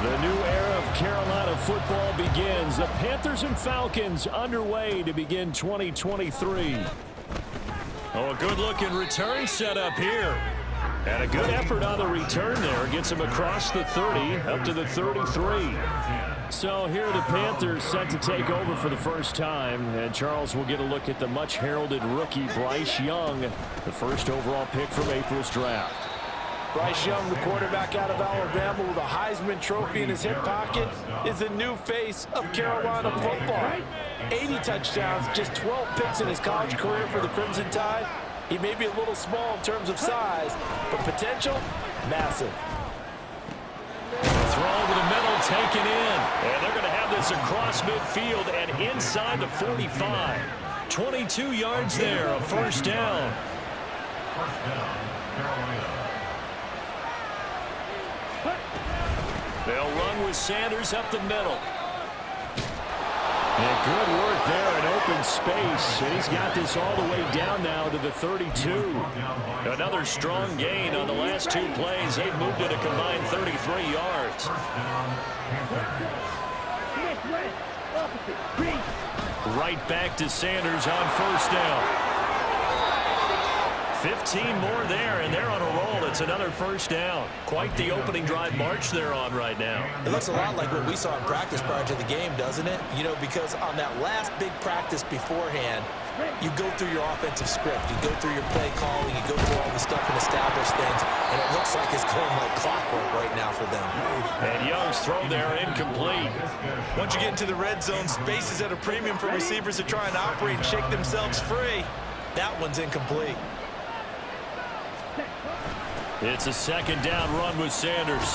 The new era of Carolina football begins. The Panthers and Falcons underway to begin 2023. Oh, a good-looking return set up here. And a good effort on the return there. Gets him across the 30, up to the 33. So here are the Panthers set to take over for the first time. And Charles will get a look at the much-heralded rookie Bryce Young, the first overall pick from April's draft. Bryce Young, the quarterback out of Alabama with a Heisman Trophy in his hip pocket, is the new face of Carolina football. 80 touchdowns, just 12 picks in his college career for the Crimson Tide. He may be a little small in terms of size, but potential, massive. Throw over the middle, taken in. And they're going to have this across midfield and inside the 45. 22 yards there, a first down. They'll run with Sanders up the middle. And good work there in open space. And he's got this all the way down now to the 32. Another strong gain on the last two plays. They've moved it a combined 33 yards. Right back to Sanders on first down. 15 more there, and they're on a roll. It's another first down. Quite the opening drive march they're on right now. It looks a lot like what we saw in practice prior to the game, doesn't it? You know, because on that last big practice beforehand, you go through your offensive script. You go through your play calling. You go through all the stuff and establish things, and it looks like it's going like clockwork right now for them. And Young's throw there incomplete. Once you get into the red zone, space is at a premium for receivers to try and operate and shake themselves free. That one's incomplete. It's a second down run with Sanders.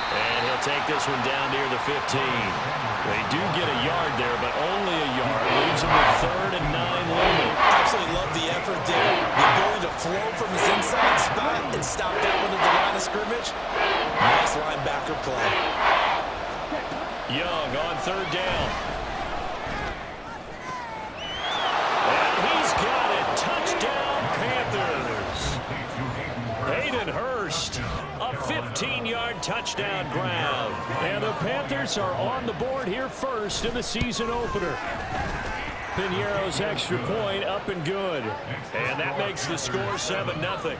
And he'll take this one down near the 15. They do get a yard there, but only a yard. Leaves him with 3rd and 9 limit. Absolutely love the effort there. The ability to flow from his inside spot and stop that one at the line of scrimmage. Nice linebacker play. Young on 3rd down. And he's got it. Touchdown, Panthers. Hayden Hurst, a 15-yard touchdown grab. And the Panthers are on the board here first in the season opener. Piñeiro's extra point up and good. And that makes the score 7-0.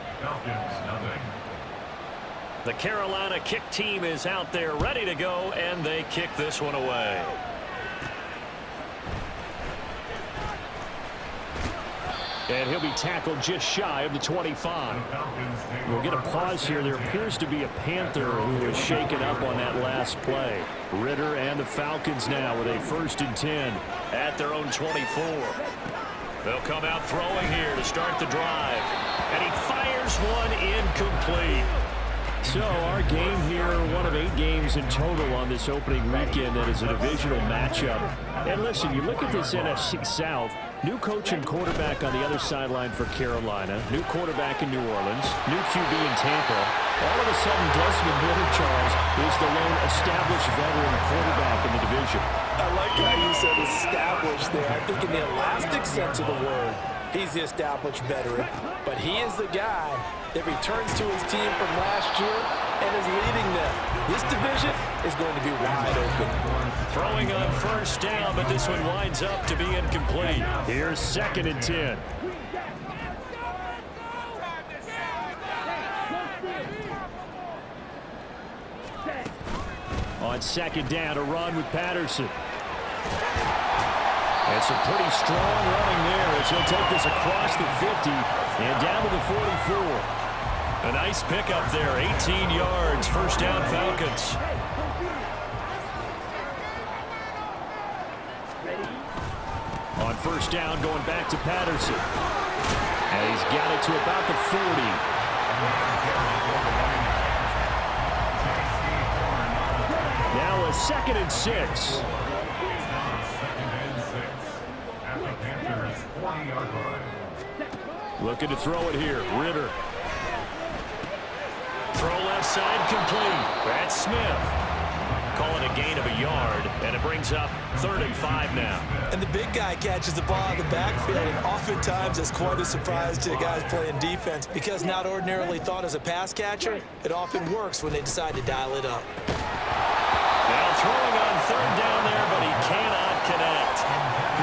The Carolina kick team is out there ready to go, and they kick this one away. And he'll be tackled just shy of the 25. We'll get a pause here. There appears to be a Panther who was shaken up on that last play. Ritter and the Falcons now with a 1st and 10 at their own 24. They'll come out throwing here to start the drive. And he fires one incomplete. So our game here, one of 8 games in total on this opening weekend that is a divisional matchup. And listen, you look at this NFC South, new coach and quarterback on the other sideline for Carolina, new quarterback in New Orleans, new QB in Tampa. All of a sudden, Desmond Ritter, Charles, is the lone established veteran quarterback in the division. I like how you said established there. I think in the elastic sense of the word, he's the established veteran. But he is the guy that returns to his team from last year and is leading them. This division is going to be wide open. Throwing on first down, but this one winds up to be incomplete. Here's 2nd and 10. On 2nd down, a run with Patterson. And some pretty strong running there as he'll take this across the 50 and down to the 44. A nice pickup there, 18 yards, first down Falcons. On first down, going back to Patterson. And he's got it to about the 40. Now a 2nd and 6. Looking to throw it here, Ritter. Throw left side complete. That's Smith. call it a gain of a yard, and it brings up 3rd and 5 now. And the big guy catches the ball out of the backfield, and oftentimes it's quite a surprise to the guys playing defense because not ordinarily thought as a pass catcher, it often works when they decide to dial it up. Now throwing on 3rd down there, but he cannot connect.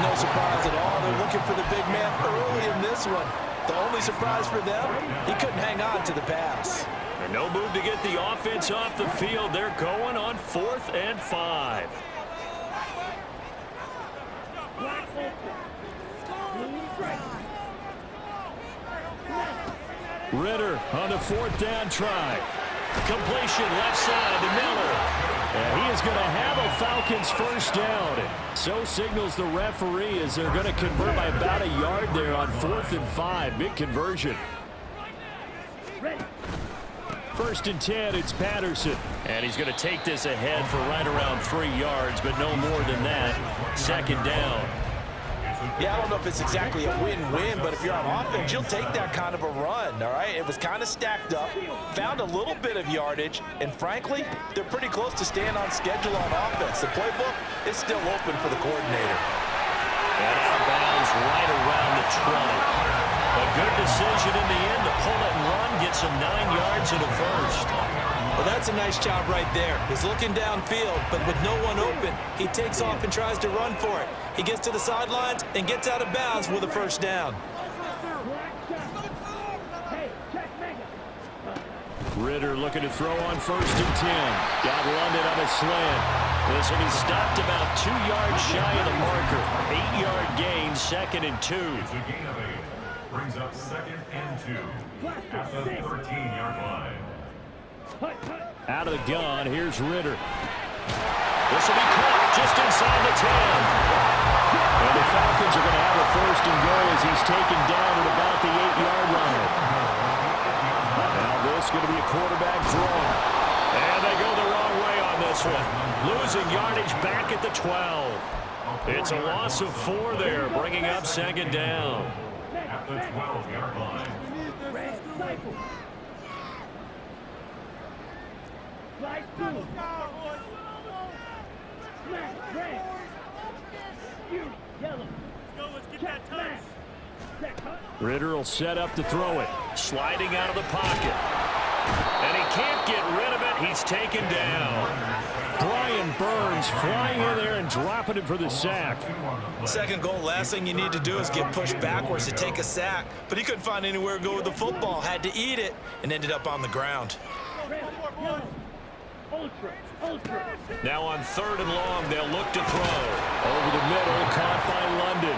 No surprise at all. They're looking for the big man early in this one. The only surprise for them, he couldn't hang on to the pass. And no move to get the offense off the field. They're going on 4th and 5. Ritter on the 4th down try. Completion left side to Miller. And he is going to have a Falcons first down. So signals the referee as they're going to convert by about a yard there on 4th and 5. Big conversion. 1st and 10, it's Patterson. And he's going to take this ahead for right around 3 yards, but no more than that. 2nd down. Yeah, I don't know if it's exactly a win-win, but if you're on offense, you'll take that kind of a run, all right? It was kind of stacked up, found a little bit of yardage, and frankly, they're pretty close to staying on schedule on offense. The playbook is still open for the coordinator. And out of bounds right around the 20. A good decision in the end to pull it and run, get some 9 yards and a first. Well, that's a nice job right there. He's looking downfield, but with no one open, he takes off and tries to run for it. He gets to the sidelines and gets out of bounds with a first down. Ritter looking to throw on 1st and 10. Got London on a slant. This one, he stopped about 2 yards shy of the marker. 8-yard gain, 2nd and 2. It's a gain of 8. Brings up 2nd and 2 at the 13-yard line. Out of the gun, here's Ritter. This will be caught just inside the 10. And the Falcons are going to have a 1st and goal as he's taken down at about the 8-yard line. Now this is going to be a quarterback draw. And they go the wrong way on this one. Losing yardage back at the 12. It's a loss of 4 there, bringing up 2nd down. At the 12-yard line. Ritter will set up to throw it. Sliding out of the pocket. And he can't get rid of it. He's taken down. Brian Burns flying in there and dropping it for the sack. 2nd goal, last thing you need to do is get pushed backwards to take a sack. But he couldn't find anywhere to go with the football. Had to eat it and ended up on the ground. Now on 3rd and long, they'll look to throw. Over the middle, caught by London.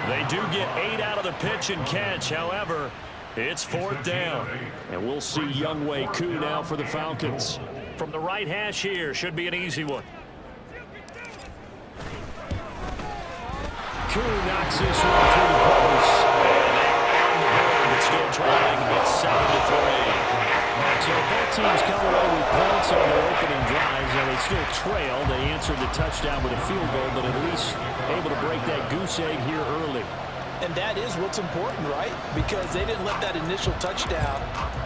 They do get 8 out of the pitch and catch. However, it's 4th down. And we'll see Younghoe Koo now for the Falcons. From the right hash here, should be an easy one. Koo knocks this one through the post. And it's still trailing, but 7-3. So both teams come away with points on their opening drives, and they still trail. They answered the touchdown with a field goal, but at least able to break that goose egg here early. And that is what's important, right? Because they didn't let that initial touchdown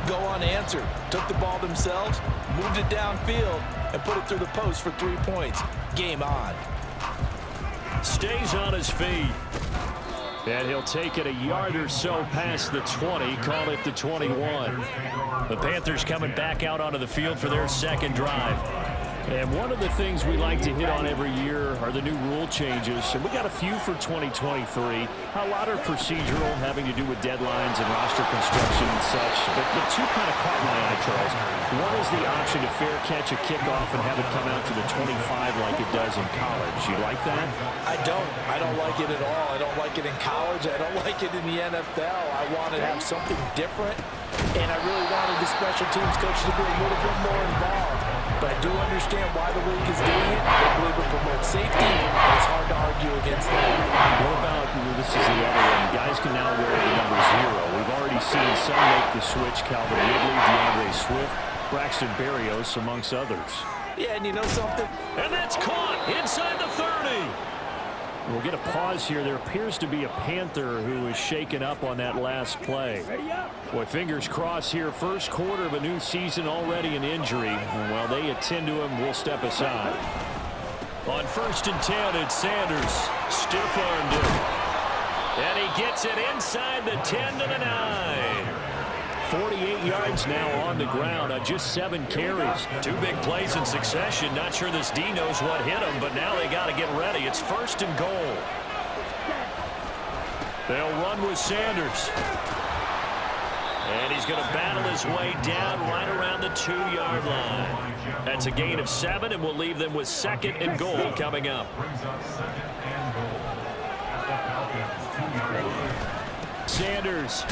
go unanswered. Took the ball themselves, moved it downfield, and put it through the post for 3 points. Game on. Stays on his feet. And he'll take it a yard or so past the 20, call it the 21. The Panthers coming back out onto the field for their 2nd drive. And one of the things we like to hit on every year are the new rule changes. And we got a few for 2023. A lot are procedural, having to do with deadlines and roster construction and such. But the 2 kind of caught my eye, Charles. One is the option to fair catch a kickoff and have it come out to the 25 like it does in college. You like that? I don't like it at all. I don't like it in college. I don't like it in the NFL. I want to have something different. And I really wanted the special teams coach to be a little bit more involved. But I do understand why the league is doing it. They believe it promotes safety, and it's hard to argue against that. What about, this is the other one, guys can now wear the number 0. We've already seen some make the switch, Calvin Ridley, DeAndre Swift, Braxton Berrios, amongst others. Yeah, and you know something? And that's caught inside the 30. We'll get a pause here. There appears to be a Panther who is shaken up on that last play. Boy, fingers crossed here. First quarter of a new season, already an injury. And while they attend to him, we'll step aside. On 1st and 10, it's Sanders. Stiff-armed him. And he gets it inside the 10 to the 9. 48 yards now on the ground on just 7 carries. 2 big plays in succession. Not sure this D knows what hit him, but now they got to get ready. It's 1st and goal. They'll run with Sanders. And he's going to battle his way down right around the 2-yard line. That's a gain of 7, and we'll leave them with 2nd and goal coming up. Sanders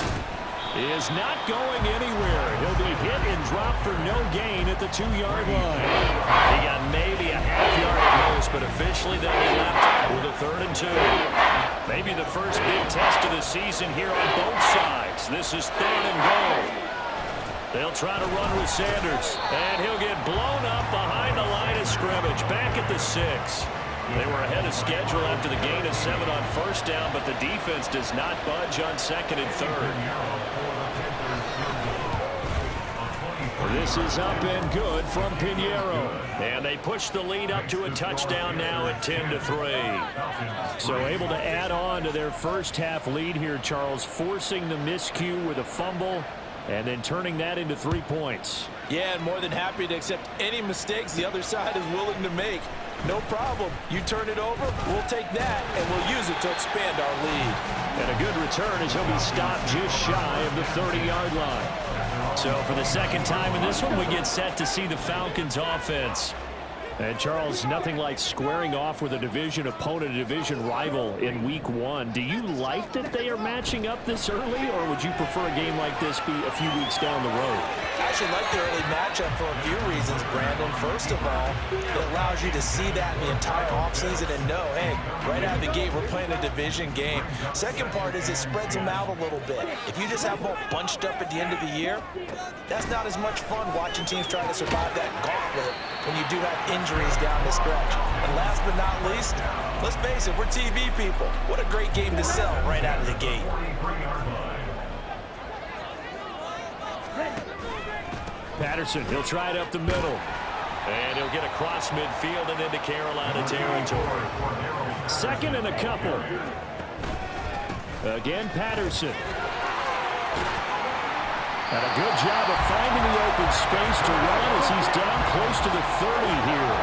is not going anywhere. He'll be hit and dropped for no gain at the 2-yard line. He got maybe a half-yard at most, but officially they'll be left with a 3rd and 2. Maybe the first big test of the season here on both sides. This is 3rd and goal. They'll try to run with Sanders, and he'll get blown up behind the line of scrimmage, back at the 6. They were ahead of schedule after the gain of 7 on 1st down, but the defense does not budge on 2nd and 3rd. This is up and good from Pinheiro. And they push the lead up to a touchdown now at 10 to 3. So able to add on to their first half lead here, Charles, forcing the miscue with a fumble and then turning that into 3 points. Yeah, and more than happy to accept any mistakes the other side is willing to make. No problem. You turn it over, we'll take that, and we'll use it to expand our lead. And a good return as he'll be stopped just shy of the 30-yard line. So for the second time in this one, we get set to see the Falcons offense. And Charles, nothing like squaring off with a division opponent, a division rival in week 1. Do you like that they are matching up this early, or would you prefer a game like this be a few weeks down the road? I actually like the early matchup for a few reasons, Brandon. First of all, it allows you to see that in the entire offseason and know, hey, right out of the gate, we're playing a division game. Second part is it spreads them out a little bit. If you just have them all bunched up at the end of the year, that's not as much fun watching teams try to survive that gauntlet when you do have injuries down the stretch. And last but not least, let's face it, we're TV people. What a great game to sell right out of the gate. Patterson, he'll try it up the middle. And he'll get across midfield and into Carolina territory. 2nd and a couple. Again, Patterson. And a good job of finding the open space to run as he's down close to the 30 here.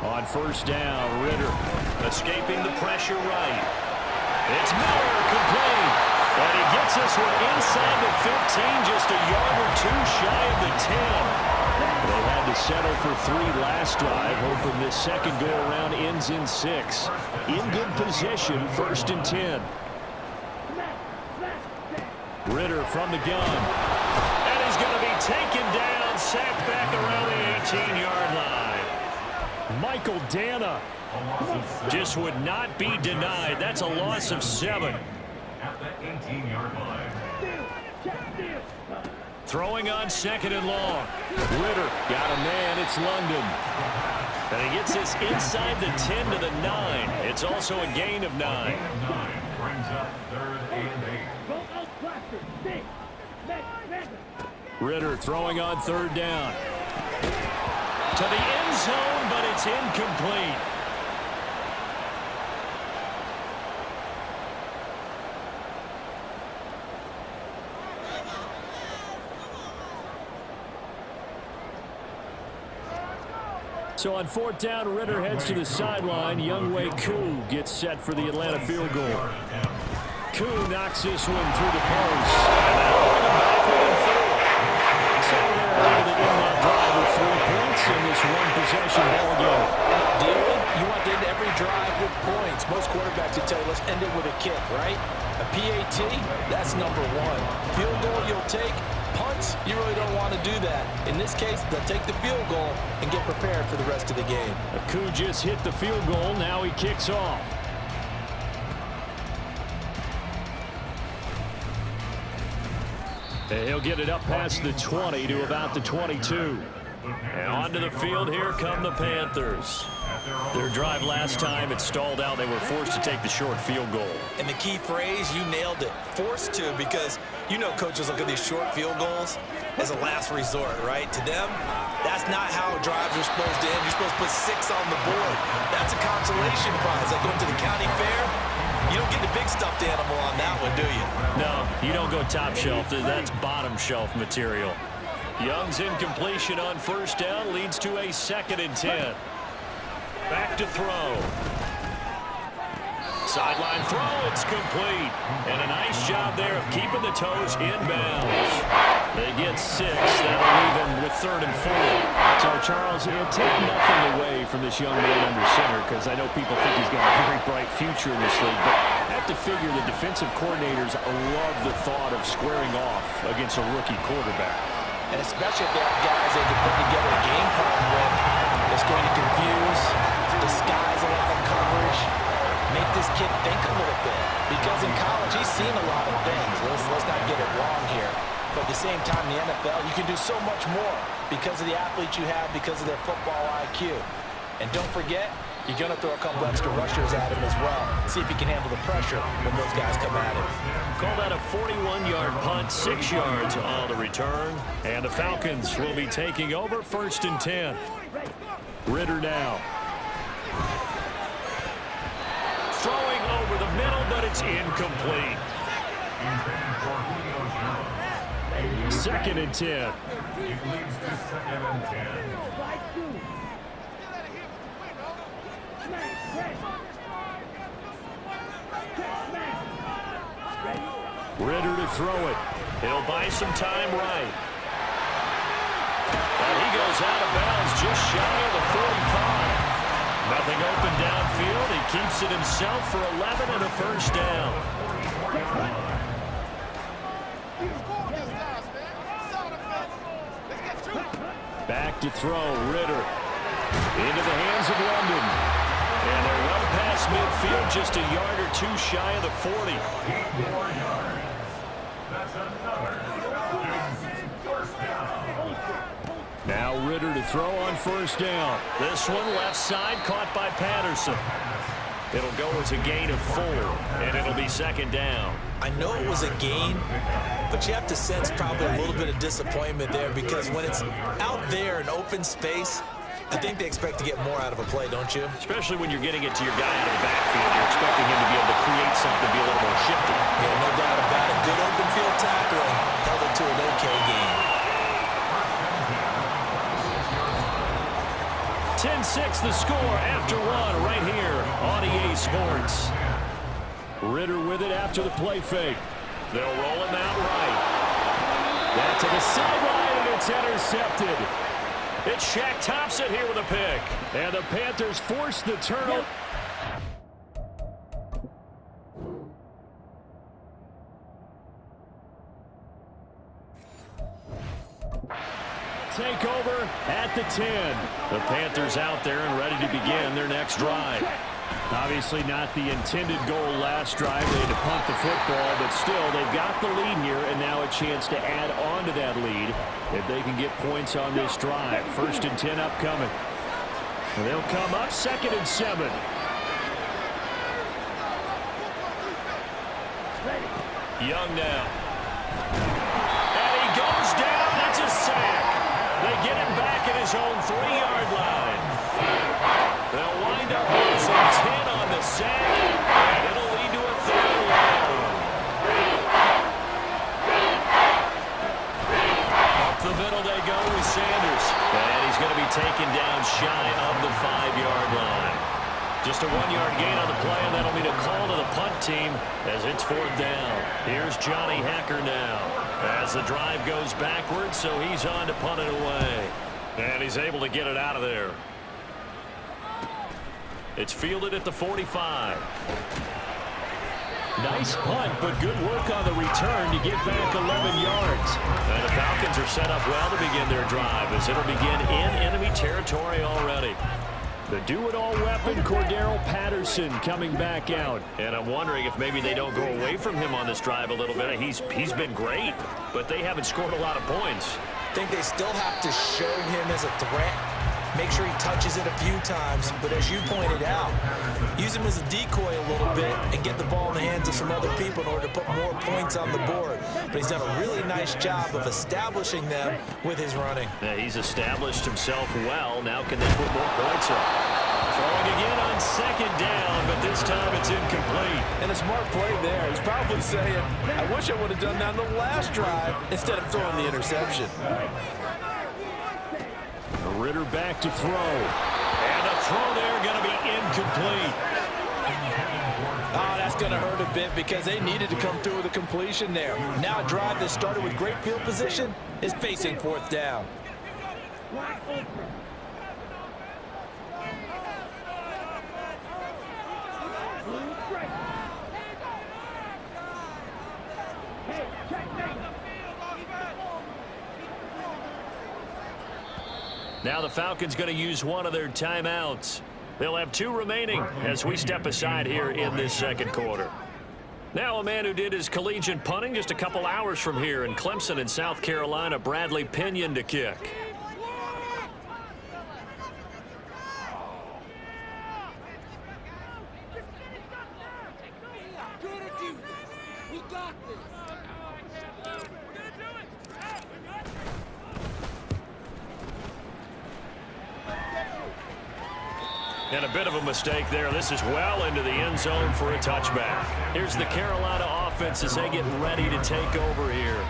On 1st down, Ritter escaping the pressure right. It's Miller complete. And he gets this one inside the 15, just a yard or 2 shy of the 10. They had to settle for 3 last drive, hoping this second go-around ends in 6. In good position, 1st and 10. Ritter from the gun. And he's going to be taken down, sacked back around the 18-yard line. Michael Dana just would not be denied. That's a loss of 7. At the 18-yard line. Throwing on 2nd and long. Ritter got a man. It's London. And he gets this inside the 10 to the 9. It's also a gain of 9. Gain of 9 brings up 3rd and 8. Ritter throwing on 3rd down. To the end zone, but it's incomplete. So on 4th down, Ritter heads to the sideline. Younghoe Koo gets set for the Atlanta field goal. Koo knocks this one through the post. And now we're going back within 4. So they're able to end that drive with 3 points in this one-possession ball game. Ideally, you want to end every drive with points. Most quarterbacks would tell you, let's end it with a kick, right? A PAT, that's number 1. Field goal you'll take. Punts, you really don't want to do that. In this case, they'll take the field goal and get prepared for the rest of the game. Koo just hit the field goal. Now he kicks off. And he'll get it up past the 20 to about the 22. And onto the field, here come the Panthers. Their drive last time, it stalled out. They were forced to take the short field goal. And the key phrase, you nailed it, forced to, because you know coaches look at these short field goals as a last resort, right? To them, that's not how drives are supposed to end. You're supposed to put 6 on the board. That's a consolation prize. Like going to the county fair, you don't get the big stuffed animal on that one, do you? No, you don't go top shelf. That's bottom shelf material. Young's incompletion on first down leads to a 2nd and 10. Back to throw. Sideline throw, it's complete. And a nice job there of keeping the toes inbounds. They get 6. That'll leave them with 3rd and 4. So, Charles, take nothing away from this young man under center, because I know people think he's got a very bright future in this league, but I have to figure the defensive coordinators love the thought of squaring off against a rookie quarterback. And especially if they have guys they can put together a game plan with, it's going to confuse, disguise a lot of coverage, make this kid think a little bit. Because in college, he's seen a lot of things. Let's not get it wrong here. But at the same time, in the NFL, you can do so much more because of the athletes you have, because of their football IQ. And don't forget, you're going to throw a couple extra rushers at him as well. See if he can handle the pressure when those guys come at him. Call that a 41-yard punt, 6 yards on the return. And the Falcons will be taking over 1st and 10. Ritter now. Throwing over the middle, but it's incomplete. 2nd and 10. Ritter to throw it. He'll buy some time right. And he goes out of bounds just shy of the 45. Nothing open downfield. He keeps it himself for 11 and a 1st down. Back to throw, Ritter. Into the hands of London. And they're well past midfield, just a yard or 2 shy of the 40. 8 more yards. That's another 1st down. Now Ritter to throw on 1st down. This one left side caught by Patterson. It'll go as a gain of 4, and it'll be 2nd down. I know it was a gain, but you have to sense probably a little bit of disappointment there, because when it's out there in open space, I think they expect to get more out of a play, don't you? Especially when you're getting it to your guy out of the backfield. You're expecting him to be able to create something, be a little more shifty. Yeah, no doubt about it. Good open field tackling held it to an okay game. 10-6 the score after 1 right here on EA Sports. Ritter with it after the play fake. They'll roll him out right. Back to the sideline, and it's intercepted. It's Shaq Thompson here with a pick. And the Panthers force the turnover. Take over at the 10. The Panthers out there and ready to begin their next drive. Obviously not the intended goal last drive. They had to punt the football, but still they've got the lead here, and now a chance to add on to that lead if they can get points on this drive. 1st and 10 upcoming. And they'll come up 2nd and 7. Young now. And he goes down. That's a sack. They get him back at his own 3-yard line. They'll wind up losing 10 on the sack, and it'll lead to a 3rd and long. Up the middle they go with Sanders. And he's going to be taken down shy of the 5-yard line. Just a 1-yard gain on the play, and that'll mean a call to the punt team as it's 4th down. Here's Johnny Hacker now as the drive goes backwards, so he's on to punt it away. And he's able to get it out of there. It's fielded at the 45. Nice punt, but good work on the return to get back 11 yards. And the Falcons are set up well to begin their drive, as it'll begin in enemy territory already. The do-it-all weapon, Cordero Patterson, coming back out. And I'm wondering if maybe they don't go away from him on this drive a little bit. He's been great, but they haven't scored a lot of points. I think they still have to show him as a threat. Make sure he touches it a few times, but as you pointed out, use him as a decoy a little bit and get the ball in the hands of some other people in order to put more points on the board. But he's done a really nice job of establishing them with his running. Yeah, he's established himself well. Now can they put more points up? Throwing again on second down, but this time it's incomplete. And a smart play there. He's probably saying, I wish I would have done that on the last drive instead of throwing the interception. Ritter back to throw. And a throw there going to be incomplete. Oh, that's going to hurt a bit because they needed to come through with a completion there. Now a drive that started with great field position is facing fourth down. Now the Falcons going to use one of their timeouts. They'll have 2 remaining as we step aside here in this second quarter. Now a man who did his collegiate punting just a couple hours from here in Clemson in South Carolina, Bradley Pinion to kick. And a bit of a mistake there. This is well into the end zone for a touchback. Here's the Carolina offense as they get ready to take over here.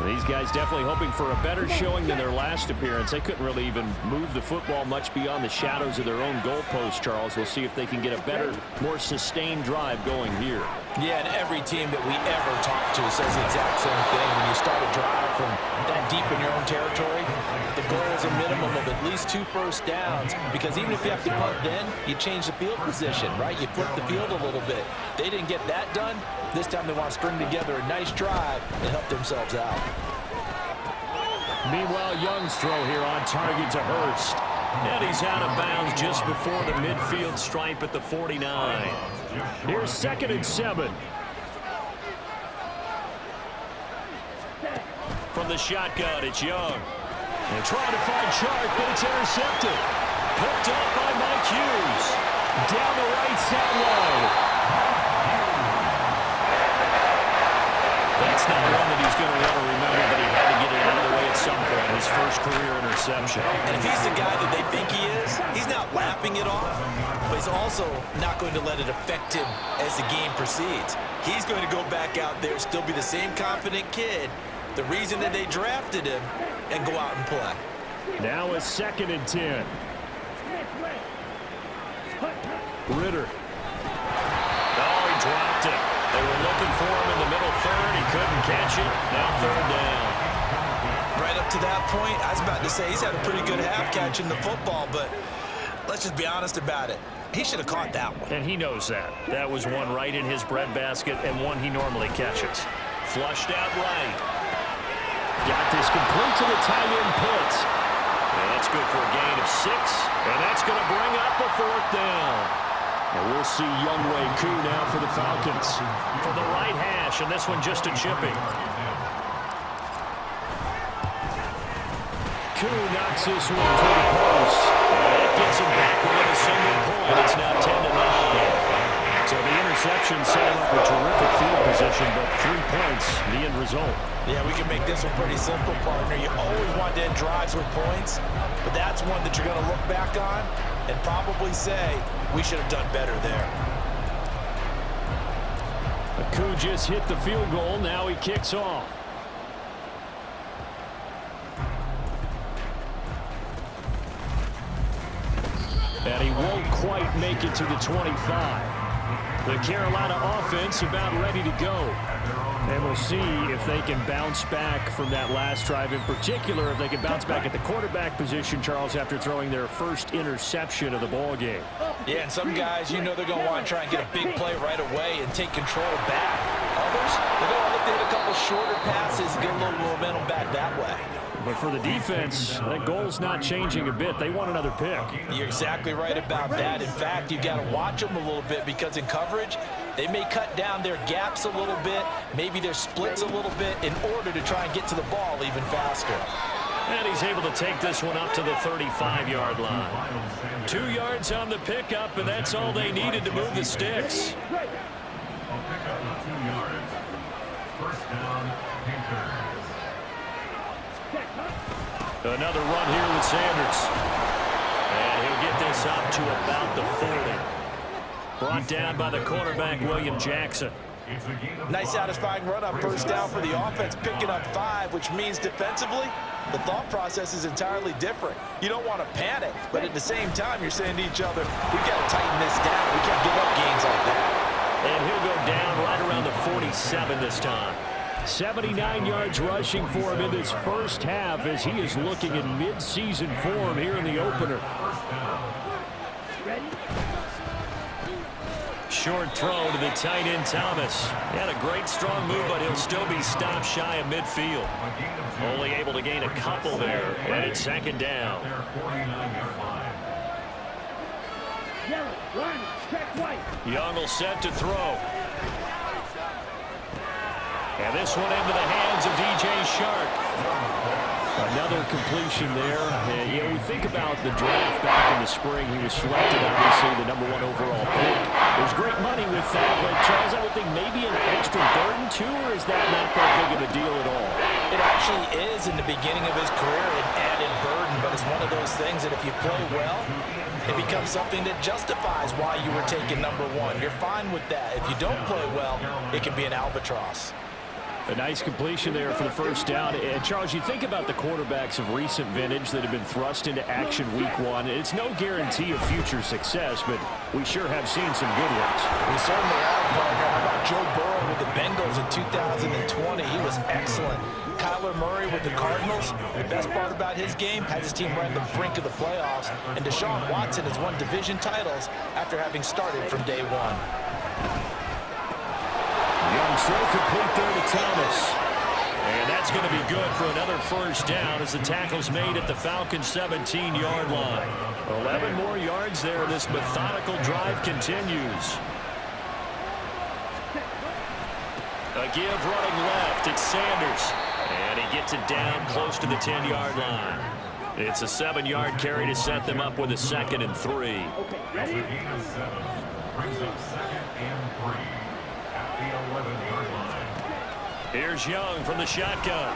These guys definitely hoping for a better showing than their last appearance. They couldn't really even move the football much beyond the shadows of their own goalpost, Charles. We'll see if they can get a better, more sustained drive going here. Yeah, and every team that we ever talk to says the exact same thing. When you start a drive from that deep in your own territory, the goal is a minimum of at least 2 first downs, because even if you have to punt then, you change the field position, right? You flip the field a little bit. They didn't get that done. This time they want to string together a nice drive and help themselves out. Meanwhile, Young's throw here on target to Hurst. And he's out of bounds just before the midfield stripe at the 49. Here's 2nd and 7. From the shotgun, it's Young. And trying to find Chark, but it's intercepted. Picked up by Mike Hughes. Down the right sideline. That's not one that he's going to want to remember, but he had to get it out of the way at some point. His first career interception. And if he's the guy that they think he is, he's not laughing it off, but he's also not going to let it affect him as the game proceeds. He's going to go back out there, still be the same confident kid, the reason that they drafted him, and go out and play. Now a 2nd and 10. Ritter. Oh, he dropped it. They were looking for him in the middle third. He couldn't catch it. Now 3rd down. Right up to that point, I was about to say he's had a pretty good half catching the football, but let's just be honest about it. He should have caught that one. And he knows that. That was one right in his breadbasket and one he normally catches. Flushed out right. Got this complete to the tight end Pitts. And that's good for a gain of 6. And that's going to bring up the 4th down. And we'll see Younghoe Koo now for the Falcons. For the right hash, and this one just a chipping. Koo knocks this one to the post. And that gets him back with a single pull. It's now 10-9. So the interception set him up a terrific field position, but 3 points, the end result. Yeah, we can make this one pretty simple, partner. You always want to end drives with points, but that's one that you're going to look back on and probably say, we should have done better there. Koo just hit the field goal. Now he kicks off. And he won't quite make it to the 25. The Carolina offense about ready to go. And we'll see if they can bounce back from that last drive. In particular, if they can bounce back at the quarterback position, Charles, after throwing their first interception of the ball game. Yeah, and some guys, you know they're going to want to try and get a big play right away and take control back. Others, they're going to look to hit a couple shorter passes and get a little momentum back that way. But for the defense, that goal's not changing a bit. They want another pick. You're exactly right about that. In fact, you've got to watch them a little bit because in coverage, they may cut down their gaps a little bit, maybe their splits a little bit in order to try and get to the ball even faster. And he's able to take this one up to the 35-yard line. 2 yards on the pickup, and that's all they needed to move the sticks. I'll pick up the 2 yards. First down, Panthers. Another run here with Sanders. And he'll get this up to about the 40. Brought down by the quarterback, William Jackson. Nice satisfying run on first down for the offense, picking up 5, which means defensively, the thought process is entirely different. You don't want to panic, but at the same time, you're saying to each other, we've got to tighten this down. We can't give up gains like that. And he'll go down right around the 47 this time. 79 yards rushing for him in this first half as he is looking in mid-season form here in the opener. Short throw to the tight end, Thomas. He had a great strong move, but he'll still be stopped shy of midfield. Only able to gain a couple there, and it's second down. Young will set to throw. And this one into the hands of DJ Shark. Another completion there. And, you know, we think about the draft back in the spring. He was selected, obviously, the #1 overall pick. There's great money with that, but Charles, I would think maybe an extra burden too, or is that not that big of a deal at all? It actually is in the beginning of his career, an added burden, but it's one of those things that if you play well, it becomes something that justifies why you were taken #1. You're fine with that. If you don't play well, it can be an albatross. A nice completion there for the first down. And Charles, you think about the quarterbacks of recent vintage that have been thrust into action week 1. It's no guarantee of future success, but we sure have seen some good ones. We certainly have, partner. How about Joe Burrow with the Bengals in 2020? He was excellent. Kyler Murray with the Cardinals. The best part about his game has his team right on the brink of the playoffs. And Deshaun Watson has won division titles after having started from day 1. Young throw complete there to Thomas. And that's going to be good for another first down as the tackle's made at the Falcons' 17-yard line. 11 more yards there. This methodical drive continues. A give running left. It's Sanders. And he gets it down close to the 10-yard line. It's a 7-yard carry to set them up with a 2nd and 3. Okay, ready? Brings up 2nd and 3. The 11-yard line. Here's Young from the shotgun.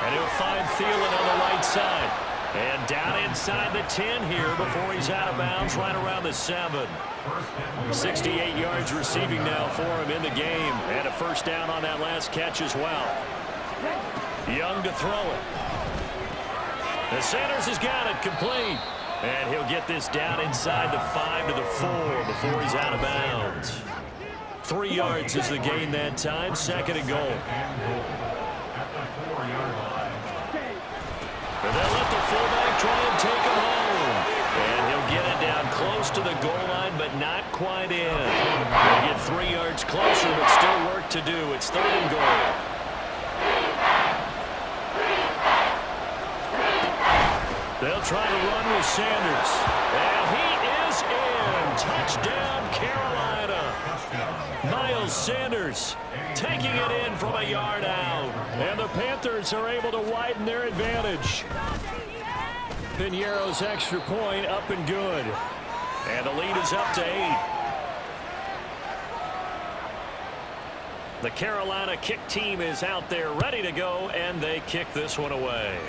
And he'll find Thielen on the right side. And down inside the 10 here before he's out of bounds right around the 7. 68 yards receiving now for him in the game. And a first down on that last catch as well. Young to throw it. The Sanders has got it complete. And he'll get this down inside the 5 to the 4 before he's out of bounds. 3 yards is the gain that time. 2nd and goal. And they'll let the fullback try and take him home. And he'll get it down close to the goal line, but not quite in. He'll get 3 yards closer, but still work to do. It's 3rd and goal. They'll try to run with Sanders. And he is in. Touchdown, Carolina. Miles Sanders taking it in from a yard out. And the Panthers are able to widen their advantage. Piñeiro's extra point up and good. And the lead is up to 8. The Carolina kick team is out there ready to go, and they kick this one away.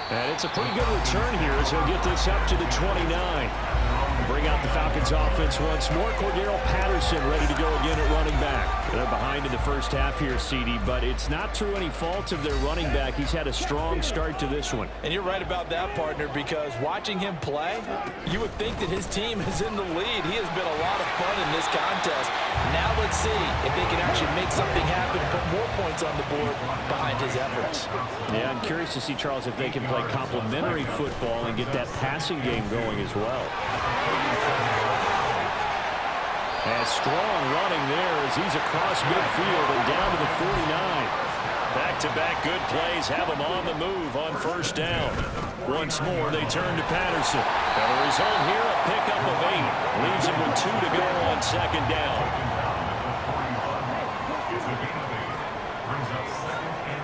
And it's a pretty good return here as he'll get this up to the 29. Bring out the Falcons offense once more. Cordero Patterson ready to go again at running back. They're behind in the first half here, CD, but it's not through any fault of their running back. He's had a strong start to this one. And you're right about that, partner, because watching him play, you would think that his team is in the lead. He has been a lot of fun in this contest. Now let's see if they can actually make something happen, put more points on the board behind his efforts. Yeah, I'm curious to see, Charles, if they can play complementary football and get that passing game going as well. And strong running there as he's across midfield and down to the 49. Back-to-back good plays have him on the move on first down. Once more, they turn to Patterson. And the result here, a pickup of 8. Leaves him with 2 to go on second down. Brings up 2nd and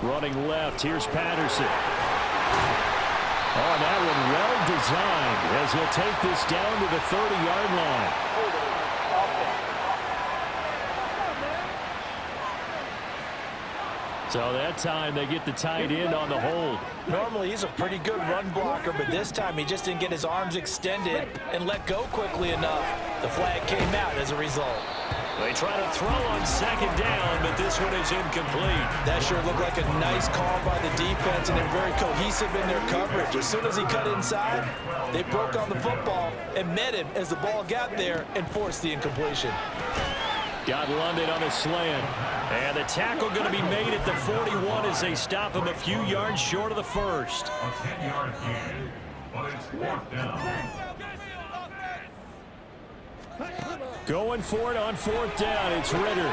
2. Running left, here's Patterson. Oh, that one well designed as he'll take this down to the 30-yard line. So that time they get the tight end on the hold. Normally he's a pretty good run blocker, but this time he just didn't get his arms extended and let go quickly enough. The flag came out as a result. They try to throw on second down, but this one is incomplete. That sure looked like a nice call by the defense, and they're very cohesive in their coverage. As soon as he cut inside, they broke on the football and met him as the ball got there and forced the incompletion. Got London on a slant. And the tackle going to be made at the 41 as they stop him a few yards short of the first. A 10-yard gain, but it's 4th down. Going for it on 4th down. It's Ritter.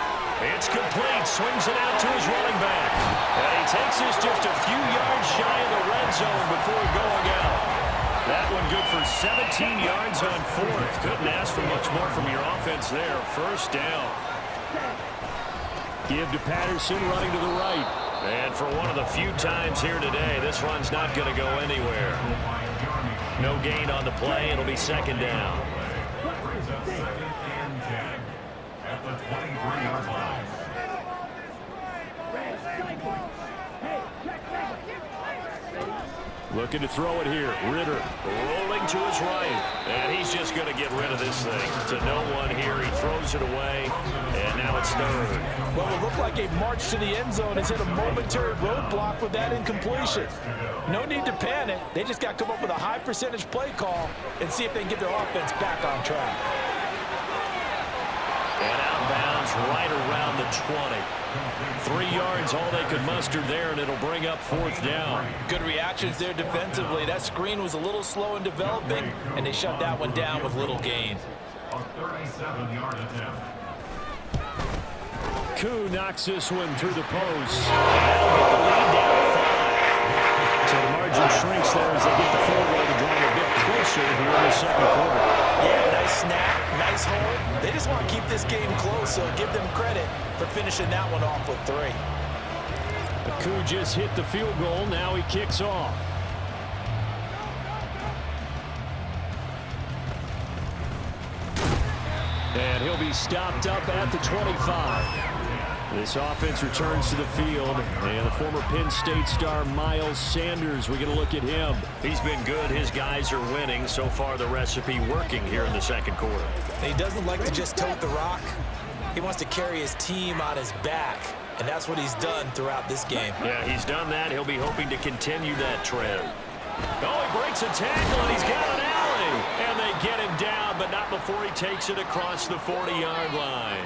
It's complete. Swings it out to his running back. And he takes this just a few yards shy of the red zone before going out. That one good for 17 yards on 4th. Couldn't ask for much more from your offense there. First down. Give to Patterson, running to the right. And for one of the few times here today, this run's not going to go anywhere. No gain on the play. It'll be second down. Brings up 2nd and 10 at the 23-yard line. Looking to throw it here. Ritter rolling to his right. And he's just going to get rid of this thing. To no one here. He throws it away. And now it's 3rd. Well, it looked like a march to the end zone has hit a momentary roadblock with that incompletion. No need to panic. They just got to come up with a high percentage play call and see if they can get their offense back on track. And outbounds right around the 20. 3 yards, all they could muster there, and it'll bring up 4th down. Good reactions there defensively. That screen was a little slow in developing, and they shut that one down with little gain. A 37-yard attempt. Koo knocks this one through the post. And they'll get the lead down to 5. So the margin shrinks there as they get the field goal to draw a bit closer here in the second quarter. Yeah, nice snap, nice hold. They just want to keep this game close, so give them credit for finishing that one off with 3. Koo just hit the field goal. Now he kicks off. And he'll be stopped up at the 25. This offense returns to the field, and the former Penn State star Miles Sanders, we get a look at him. He's been good. His guys are winning. So far, the recipe working here in the second quarter. He doesn't like to just tote the rock. He wants to carry his team on his back, and that's what he's done throughout this game. Yeah, he's done that. He'll be hoping to continue that trend. Oh, he breaks a tackle, and he's got an alley. And they get him down, but not before he takes it across the 40-yard line.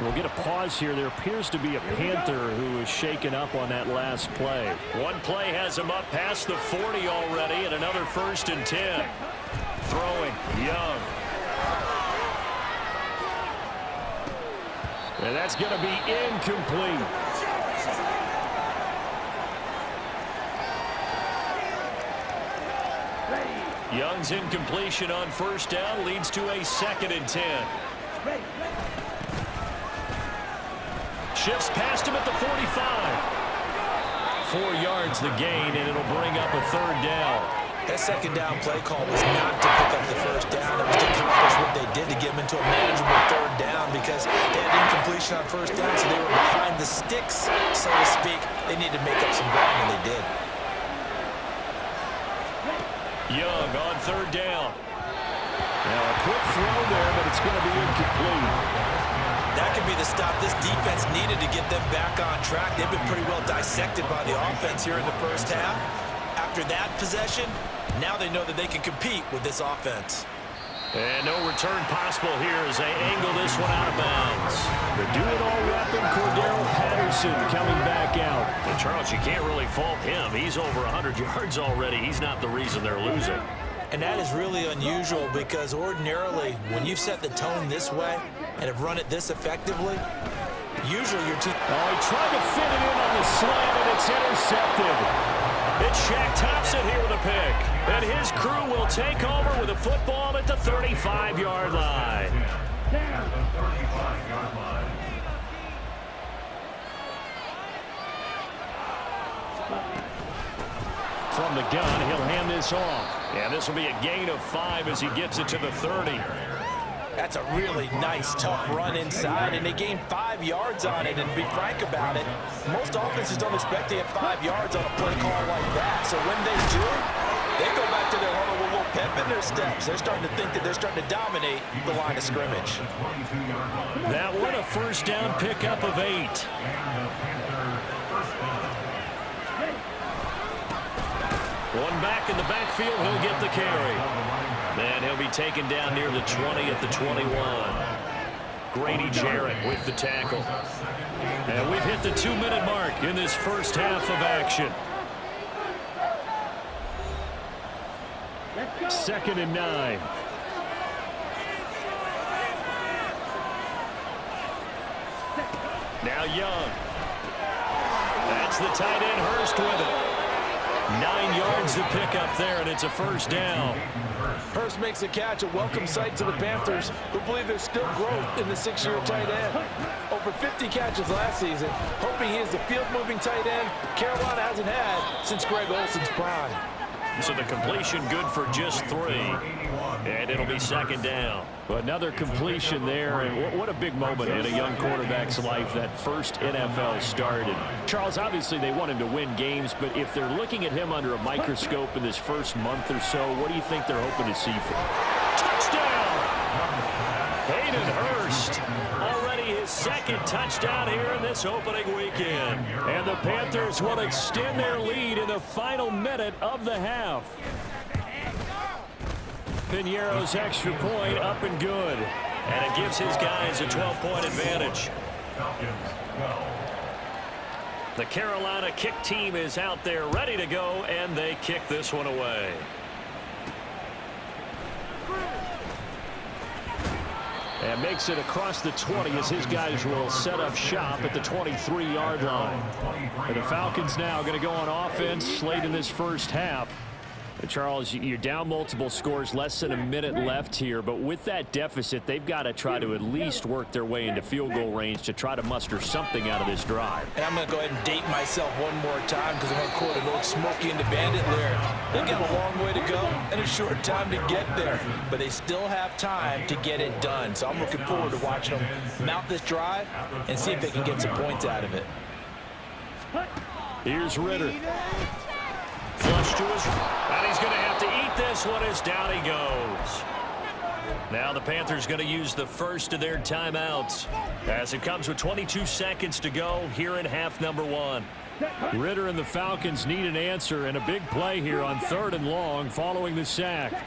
We'll get a pause here. There appears to be a Panther who is shaken up on that last play. One play has him up past the 40 already, and another 1st and 10. Throwing, Young. And that's going to be incomplete. Young's incompletion on first down leads to a 2nd and 10. Shifts past him at the 45. 4 yards the gain, and it'll bring up a 3rd down. That second down play call was not to pick up the first down. It was to accomplish what they did to get them into a manageable 3rd down because they had incompletion on first down, so they were behind the sticks, so to speak. They needed to make up some ground, and they did. Young on 3rd down. Now a quick throw there, but it's going to be incomplete. That could be the stop this defense needed to get them back on track. They've been pretty well dissected by the offense here in the first half. After that possession, now they know that they can compete with this offense. And no return possible here as they angle this one out of bounds. The do-it-all weapon, Cordero Patterson, coming back out. And Charles, you can't really fault him. He's over 100 yards already. He's not the reason they're losing. And that is really unusual because ordinarily, when you've set the tone this way and have run it this effectively, usually your team... Oh, he tried to fit it in on the slant, and it's intercepted. It's Shaq Thompson here with a pick. And his crew will take over with a football at the 35-yard line. At the 35-yard line. From the gun, he'll hand this off. And this will be a gain of 5 as he gets it to the 30. That's a really nice, tough run inside, and they gained 5 yards on it. And to be frank about it, most offenses don't expect to get 5 yards on a play call like that. So when they do, they go back to their huddle with a little pep in their steps. They're starting to think that they're starting to dominate the line of scrimmage. That one a first down pickup of 8. One back in the backfield, he'll get the carry. Then he'll be taken down near the 20 at the 21. Grady Jarrett with the tackle. And we've hit the 2-minute mark in this first half of action. 2nd and 9. Now Young. That's the tight end Hurst with it. 9 yards to pick up there, and it's a first down. Hurst makes a catch, a welcome sight to the Panthers, who believe there's still growth in the 6-year tight end. Over 50 catches last season, hoping he is the field-moving tight end Carolina hasn't had since Greg Olson's prime. So the completion good for just 3. And it'll be 2nd down. Another completion there, and what a big moment in a young quarterback's life, that first NFL start. And Charles, obviously they want him to win games, but if they're looking at him under a microscope in this first month or so, what do you think they're hoping to see from him? Touchdown! Hayden Hurst. Already his 2nd touchdown here in this opening weekend. And the Panthers will extend their lead in the final minute of the half. Piñeiro's extra point up and good. And it gives his guys a 12-point advantage. The Carolina kick team is out there ready to go, and they kick this one away. And makes it across the 20 as his guys will set up shop at the 23-yard line. And the Falcons now going to go on offense late in this first half. And Charles, you're down multiple scores, less than a minute left here. But with that deficit, they've got to try to at least work their way into field goal range to try to muster something out of this drive. And I'm going to go ahead and date myself one more time because I'm going to quote an old Smokey and the Bandit lyric. They've got a long way to go and a short time to get there. But they still have time to get it done. So I'm looking forward to watching them mount this drive and see if they can get some points out of it. Here's Ritter. Flush to his, and he's going to have to eat this one as down he goes. Now the Panthers going to use the first of their timeouts as it comes with 22 seconds to go here in half number 1. Ritter and the Falcons need an answer and a big play here on 3rd and long following the sack.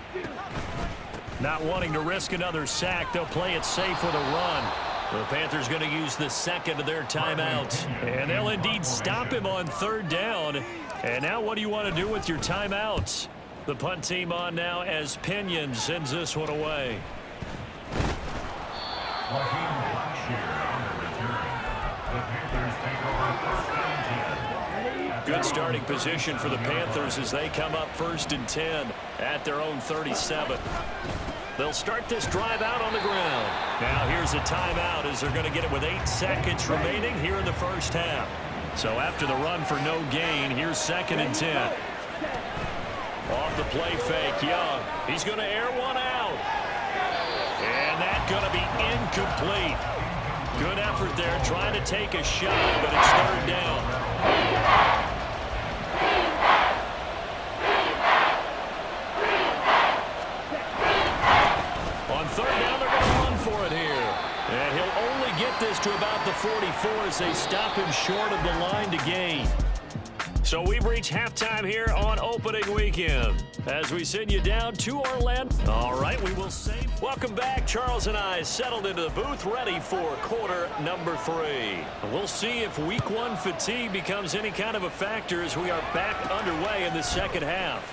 Not wanting to risk another sack, they'll play it safe with a run. The Panthers going to use the 2nd of their timeouts, and they'll indeed stop him on 3rd down. And now what do you want to do with your timeouts? The punt team on now as Pinion sends this one away. Good starting position for the Panthers as they come up 1st and 10 at their own 37. They'll start this drive out on the ground. Now here's a timeout as they're going to get it with 8 seconds remaining here in the first half. So after the run for no gain, here's 2nd and 10. Off the play fake, Young. He's going to air one out. And that's going to be incomplete. Good effort there trying to take a shot, but it's 3rd down. On 3rd down, they're going to run for it here. And he'll only get this to about the 44 as they stop him short of the line to gain. So we've reached halftime here on opening weekend as we send you down to Orlando. All right, we will save. Welcome back. Charles and I settled into the booth ready for quarter number 3. We'll see if week 1 fatigue becomes any kind of a factor as we are back underway in the second half.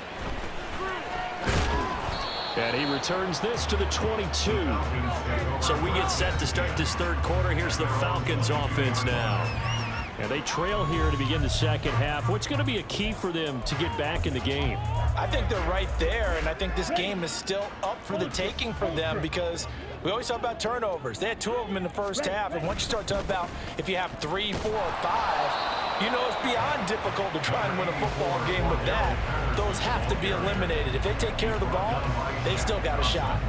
And he returns this to the 22. So we get set to start this third quarter. Here's the Falcons offense now. And they trail here to begin the second half. What's going to be a key for them to get back in the game? I think they're right there, and I think this game is still up for the taking for them because we always talk about turnovers. They had 2 of them in the first half, and once you start talking about if you have 3, 4, or 5, you know it's beyond difficult to try and win a football game with that. Those have to be eliminated. If they take care of the ball, they've still got a shot.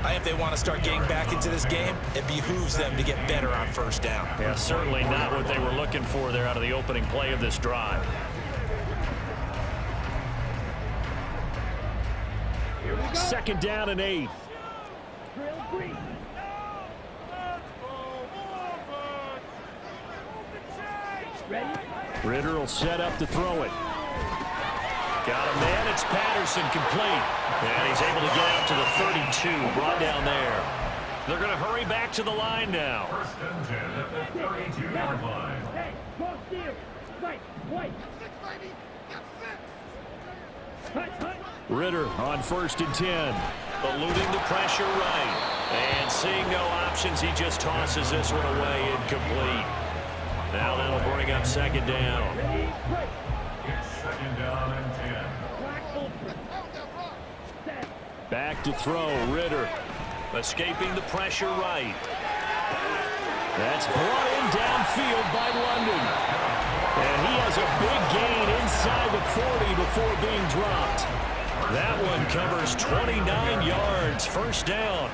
If they want to start getting back into this game, it behooves them to get better on first down. Yeah, certainly not what they were looking for there out of the opening play of this drive. Second down and 8. Ritter will set up to throw it. Got a man. It's Patterson complete. And he's able to get out to the 32. Brought down there. They're going to hurry back to the line now. First and 10 at the 32-yard line. Hey, cross deal. Right, white. Ritter on first and 10. Eluding the pressure right. And seeing no options, he just tosses this one away incomplete. Now that'll bring up second down. It's second down and 10. Back to throw, Ritter. Escaping the pressure right. That's brought in downfield by London. And he has a big gain inside the 40 before being dropped. That one covers 29 yards. First down.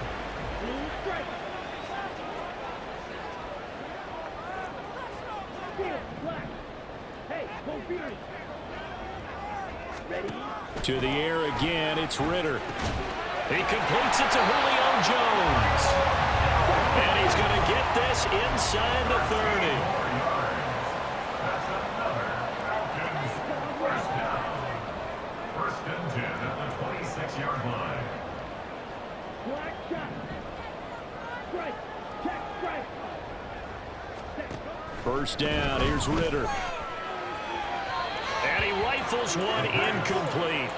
To the air again, it's Ritter. He completes it to Julio Jones. And he's going to get this inside the 30. That's another Falcons first down. First and 10 at the 26-yard line. Black shot. Strike. Check, strike. First down, here's Ritter. And he rifles one incomplete.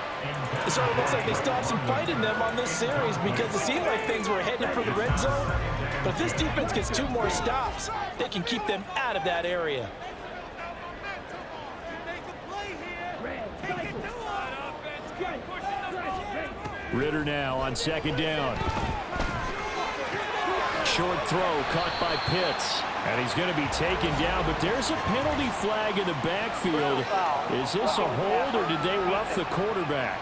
It sort of looks like they still have some fight in them on this series because it seemed like things were headed for the red zone. But if this defense gets 2 more stops, they can keep them out of that area. Ritter now on second down. Short throw caught by Pitts. And he's going to be taken down, but there's a penalty flag in the backfield. Is this a hold or did they rough the quarterback?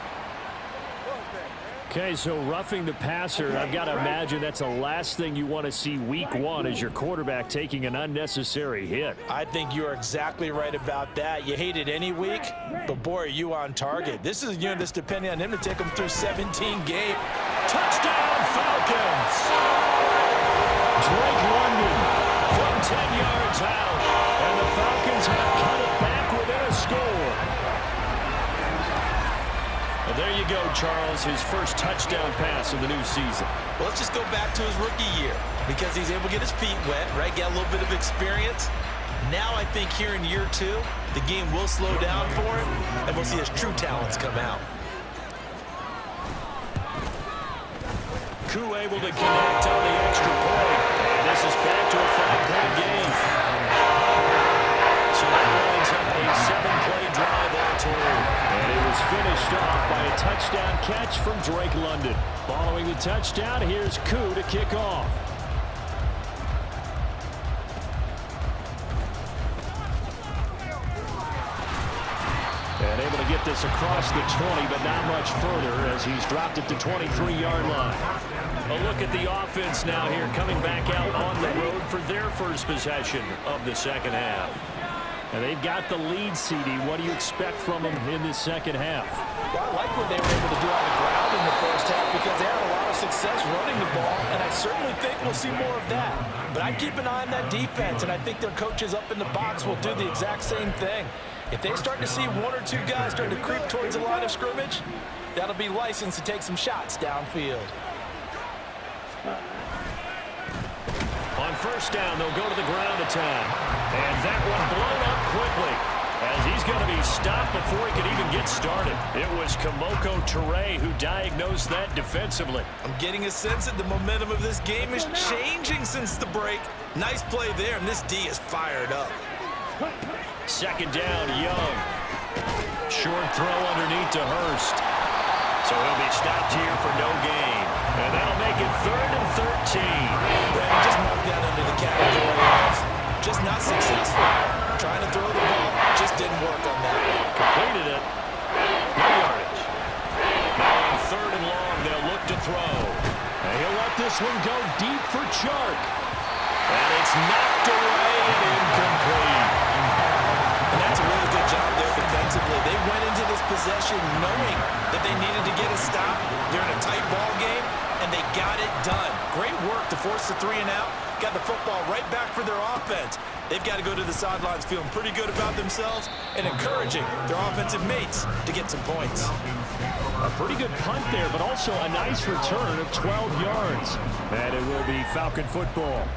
Okay, so roughing the passer, I've got to imagine that's the last thing you want to see week 1 is your quarterback taking an unnecessary hit. I think you're exactly right about that. You hate it any week, but boy, are you on target. This is a unit that's depending on him to take them through 17 games. Touchdown, Falcons! Drake London from 10 yards out, and the Falcons have cut it back within a score. Well, there you go, Charles, his first touchdown pass of the new season. Well, let's just go back to his rookie year because he's able to get his feet wet, right? Get a little bit of experience. Now I think here in year 2, the game will slow down for him, and we'll see his true talents come out. Koo able to connect on the extra point. And this is back to a 5-point game. So that lines up a 7-play drive all told. And it was finished off by a touchdown catch from Drake London. Following the touchdown, here's Koo to kick off. And able to get this across the 20, but not much further as he's dropped it to 23-yard line. A look at the offense now here, coming back out on the road for their first possession of the second half. And they've got the lead, CD. What do you expect from them in this second half? Well, I like what they were able to do on the ground in the first half because they had a lot of success running the ball, and I certainly think we'll see more of that. But I'd keep an eye on that defense, and I think their coaches up in the box will do the exact same thing. If they start to see 1 or 2 guys starting to creep towards the line of scrimmage, that'll be licensed to take some shots downfield. On first down, they'll go to the ground attack. And that one blown up quickly. as he's going to be stopped before he could even get started. It was Kamoko Toure who diagnosed that defensively. I'm getting a sense that the momentum of this game is changing since the break. Nice play there, and this D is fired up. Second down, Young. Short throw underneath to Hurst. So he'll be stopped here for no gain. And that'll make it 3rd and 13. Brandon just marked that under the category of just not successful. Trying to throw the ball, just didn't work on that one. Completed it. No yardage. Now on 3rd and long, they'll look to throw. And he'll let this one go deep for Chark. And it's knocked away and incomplete. And that's a really good job there defensively. They went into this possession knowing that they needed to get a stop. They're in a tight ball game, and they got it done. Great work to force the 3 and out. Got the football right back for their offense. They've got to go to the sidelines feeling pretty good about themselves and encouraging their offensive mates to get some points. A pretty good punt there, but also a nice return of 12 yards. And it will be Falcon football.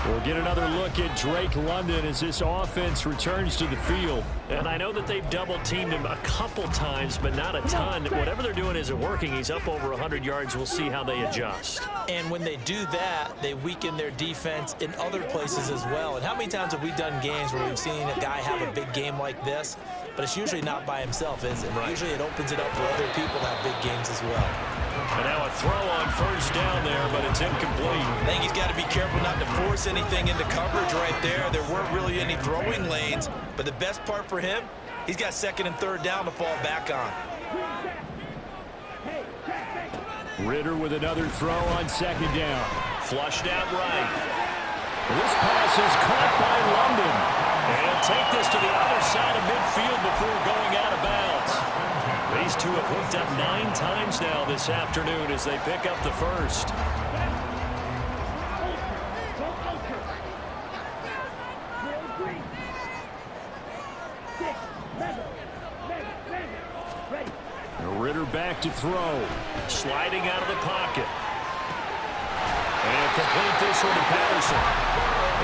We'll get another look at Drake London as this offense returns to the field. And I know that they've double-teamed him a couple times, but not a ton. Whatever they're doing isn't working. He's up over 100 yards. We'll see how they adjust. And when they do that, they weaken their defense in other places as well. And how many times have we done games where we've seen a guy have a big game like this? But it's usually not by himself, is it? Right. Usually it opens it up for other people to have big games as well. And now a throw on 1st down there, but it's incomplete. I think he's got to be careful not to force anything into coverage right there. There weren't really any throwing lanes, but the best part for him, he's got 2nd and 3rd down to fall back on. Ritter with another throw on 2nd down. Flushed out right. This pass is caught by London. And he'll take this to the other side of midfield before going out of bounds. These two have hooked up 9 times now this afternoon as they pick up the 1st. Ritter back to throw. Sliding out of the pocket. And complete this one to Patterson.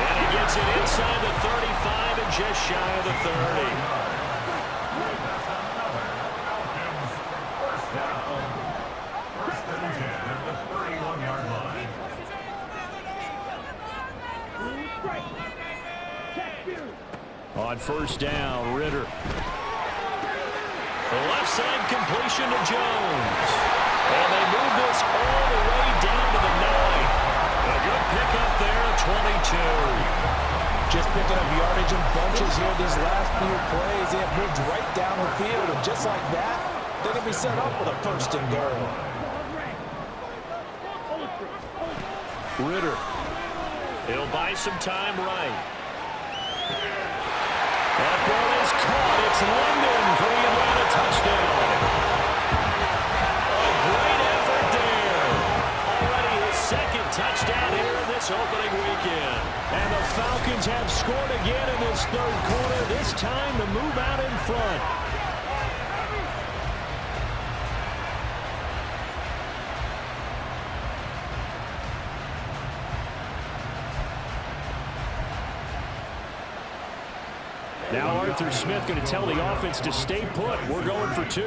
And he gets it inside the 35 and just shy of the 30. On 1st down, Ritter. The left side completion to Jones. And they move this all the way down to the 9. A good pickup there at 22. Just picking up yardage in bunches here these last few plays. They have moved right down the field, and just like that, they're going to be set up with a 1st and goal. Ritter. He'll buy some time right. That ball is caught. It's London for the Atlanta touchdown. A great effort there. Already his 2nd touchdown here in this opening weekend. And the Falcons have scored again in this 3rd quarter, this time to move out in front. Now Arthur Smith going to tell the offense to stay put. We're going for 2.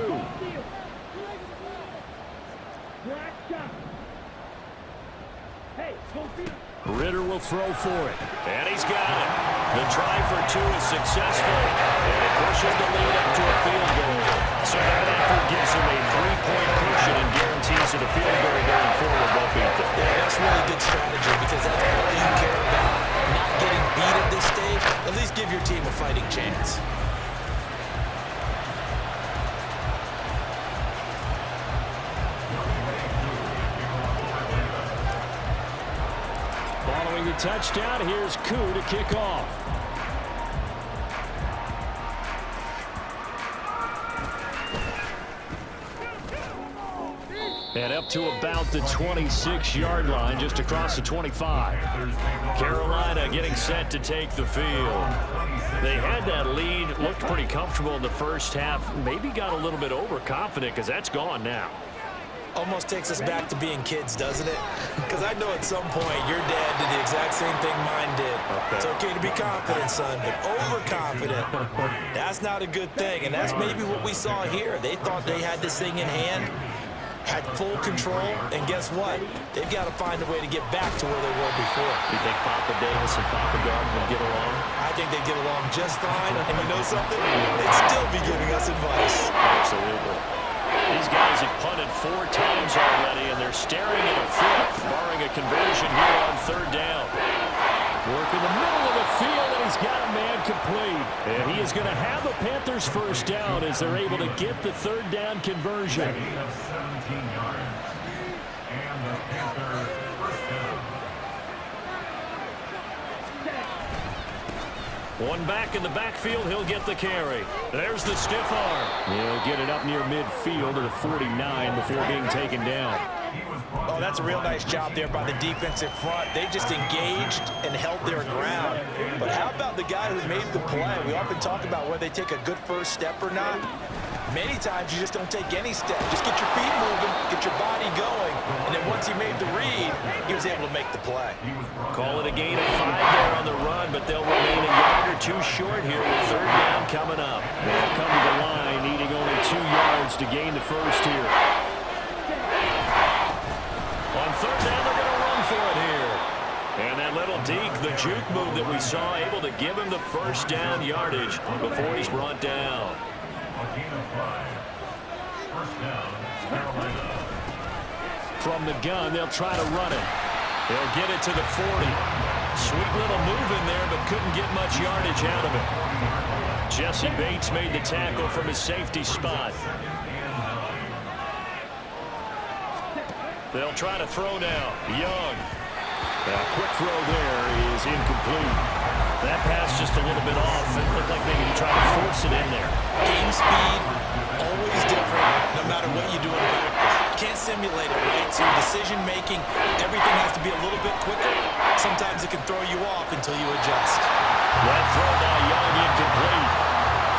Ritter will throw for it. And he's got it. The try for 2 is successful. And it pushes the lead up to a field goal. So that effort gives him a 3-point cushion and guarantees that a field goal going forward won't beat them. Yeah, that's really good strategy because that's all you care about. Not getting beat at this stage, at least give your team a fighting chance. Following the touchdown, here's Koo to kick off. And up to about the 26-yard line, just across the 25. Carolina getting set to take the field. They had that lead, looked pretty comfortable in the 1st half, maybe got a little bit overconfident because that's gone now. Almost takes us back to being kids, doesn't it? Because I know at some point your dad did the exact same thing mine did. It's okay to be confident, son, but overconfident, that's not a good thing. And that's maybe what we saw here. They thought they had this thing in hand, had full control, and guess what? They've got to find a way to get back to where they were before. You think Papa Davis and Papa Garden will get along? I think they get along just fine, and you know something? They'd still be giving us advice. Absolutely. These guys have punted 4 times already, and they're staring at a 5th, barring a conversion here on 3rd down. Work in the middle of the field, and he's got a man complete. And he is going to have the Panthers first down as they're able to get the 3rd down conversion. 17 yards. And the Panthers first down. One back in the backfield, he'll get the carry. There's the stiff arm. He'll get it up near midfield to the 49 before being taken down. Oh, that's a real nice job there by the defensive front. They just engaged and held their ground. But how about the guy who made the play? We often talk about whether they take a good first step or not. Many times you just don't take any step. Just get your feet moving, get your body going, and then once he made the read, he was able to make the play. Call it a gain of 5 there on the run, but they'll remain a yard or 2 short here with 3rd down coming up. They'll come to the line needing only 2 yards to gain the first here. On 3rd down, they're going to run for it here. And that little deke, the juke move that we saw, able to give him the first down yardage before he's brought down. A gain of 5. First down, Carolina. From the gun, they'll try to run it. They'll get it to the 40. Sweet little move in there, but couldn't get much yardage out of it. Jesse Bates made the tackle from his safety spot. They'll try to throw now. Young. A quick throw there is incomplete. That pass just a little bit off. It looked like maybe he tried to force it in there. Game speed, always different, no matter what you do in practice. Can't simulate it, right? So your decision-making, everything has to be a little bit quicker. Sometimes it can throw you off until you adjust. That throw by Young incomplete.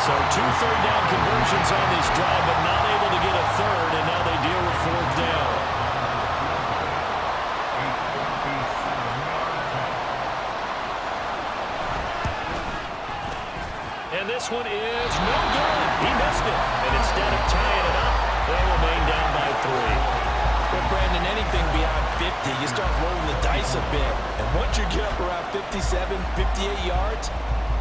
So 2 third down conversions on this drive, but not able to get a 3rd, and now they deal with 4th down. And this one is no good. He missed it. And instead of tying it up, they remain down by 3. Well, Brandon, anything beyond 50, you start rolling the dice a bit. And once you get up around 57, 58 yards,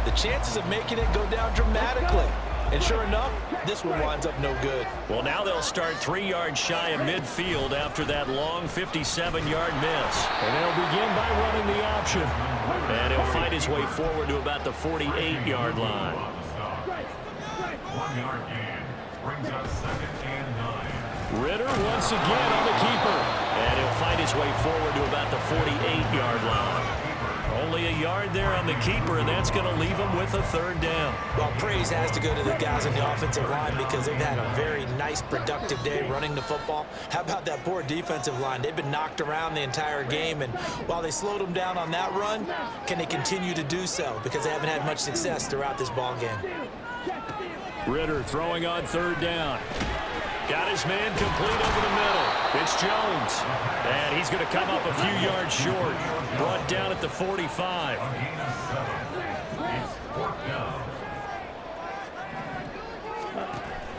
the chances of making it go down dramatically. And sure enough, this one winds up no good. Well, now they'll start 3 yards shy of midfield after that long 57-yard miss. And they'll begin by running the option. And he'll fight his way forward to about the 48-yard line. 1 yard gain brings up 2nd and 9. Ritter once again on the keeper. And he'll fight his way forward to about the 48-yard line. Only a yard there on the keeper, and that's going to leave him with a 3rd down. Well, praise has to go to the guys on the offensive line because they've had a very nice, productive day running the football. How about that poor defensive line? They've been knocked around the entire game, and while they slowed them down on that run, can they continue to do so? Because they haven't had much success throughout this ball game. Ritter throwing on 3rd down. Got his man complete over the middle. It's Jones. And he's going to come up a few yards short. Brought down at the 45.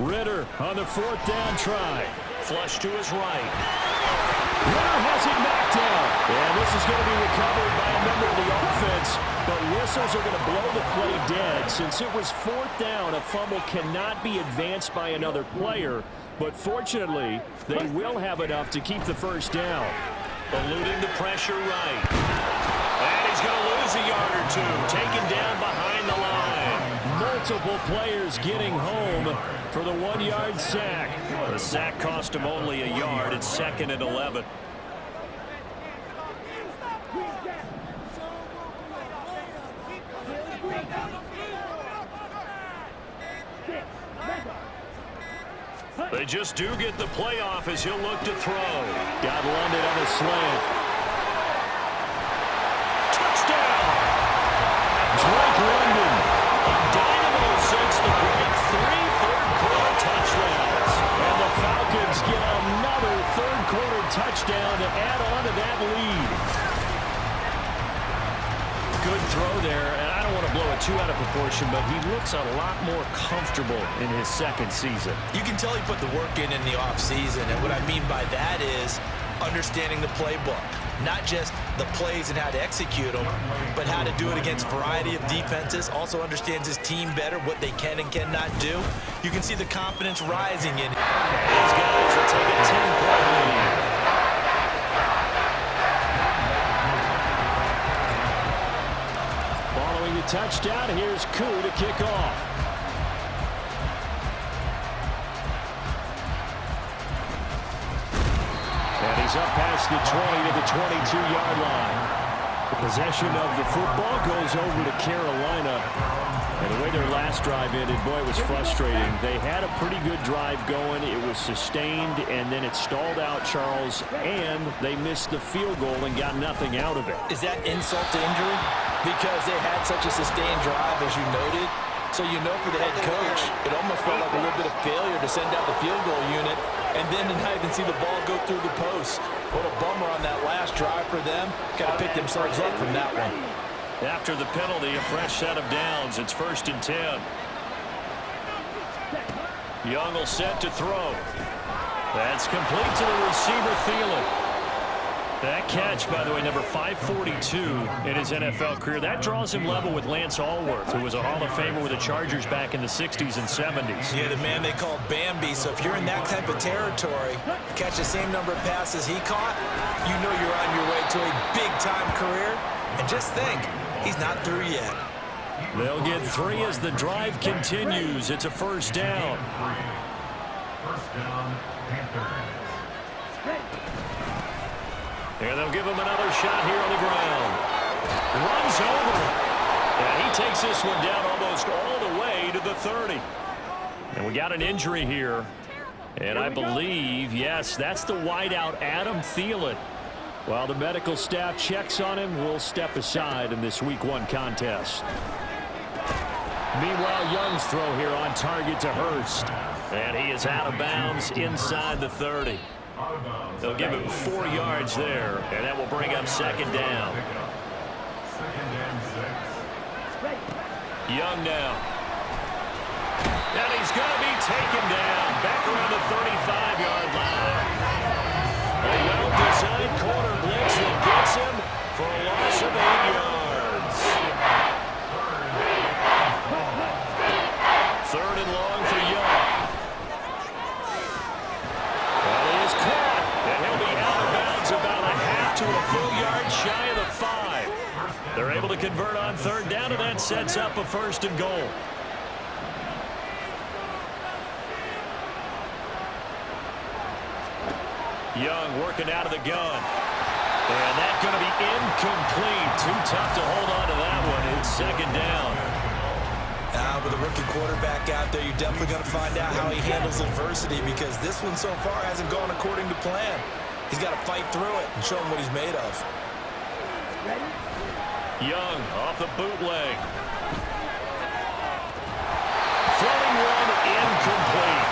Ritter on the 4th down try. Flush to his right. Ritter has it knocked down. And this is going to be recovered by a member of the offense. But whistles are going to blow the play dead. Since it was 4th down, a fumble cannot be advanced by another player. But fortunately, they will have enough to keep the first down. Eluding the pressure right. And he's going to lose a yard or 2. Taken down behind the line. Multiple players getting home for the 1-yard sack. The sack cost him only a yard. It's 2nd and 11. They just do get the play off as he'll look to throw. Got London on a slant. Touchdown! Drake London, a dynamo since the break. 3 third-quarter touchdowns. And the Falcons get another 3rd touchdown to add on to that lead. Good throw there, and I don't want to blow it too out of proportion, but he looks a lot more comfortable in his second season. You can tell he put the work in the offseason, and what I mean by that is understanding the playbook. Not just the plays and how to execute them, but how to do it against a variety of defenses. Also understands his team better, what they can and cannot do. You can see the confidence rising in him. These guys will take a 10-point lead. Following the touchdown, here's Koo to kick off. And he's up past the 20 to the 22-yard line. The possession of the football goes over to Carolina. And the way their last drive ended, boy, it was frustrating. They had a pretty good drive going. It was sustained, and then it stalled out, Charles, and they missed the field goal and got nothing out of it. Is that insult to injury? Because they had such a sustained drive, as you noted. So you know for the head coach, it almost felt like a little bit of failure to send out the field goal unit and then to not even see the ball go through the post. What a bummer on that last drive for them. Got to pick themselves up from that one. After the penalty, a fresh set of downs. It's 1st and 10. Young will set to throw. That's complete to the receiver, Thielen. That catch, by the way, number 542 in his NFL career. That draws him level with Lance Allworth, who was a Hall of Famer with the Chargers back in the 60s and 70s. Yeah, the man they called Bambi. So if you're in that type of territory, catch the same number of passes he caught, you know you're on your way to a big-time career. And just think, he's not through yet. They'll get 3 as the drive continues. It's a 1st down. First down, Panthers. And they'll give him another shot here on the ground. Runs over him. And he takes this one down almost all the way to the 30. And we got an injury here. And I believe, yes, that's the wideout, Adam Thielen. While the medical staff checks on him, we'll step aside in this Week 1 contest. Meanwhile, Young's throw here on target to Hurst. And he is out of bounds inside the 30. They'll give him 4 yards there, and that will bring up 2nd down. 2nd and 6. Young now. And he's going to be taken down back around the 35-yard line. A well-designed corner blitz that gets him for a loss of 8 yards. 3rd and long for Young. Well, he is caught, and he'll be out of bounds about a half to a full yard shy of the 5. They're able to convert on 3rd down, and that sets up a 1st and goal. Young working out of the gun. And that's going to be incomplete. Too tough to hold on to that one. It's 2nd down. With a rookie quarterback out there, you're definitely going to find out how he handles adversity, because this one so far hasn't gone according to plan. He's got to fight through it and show him what he's made of. Young off the bootleg. Throwing one incomplete.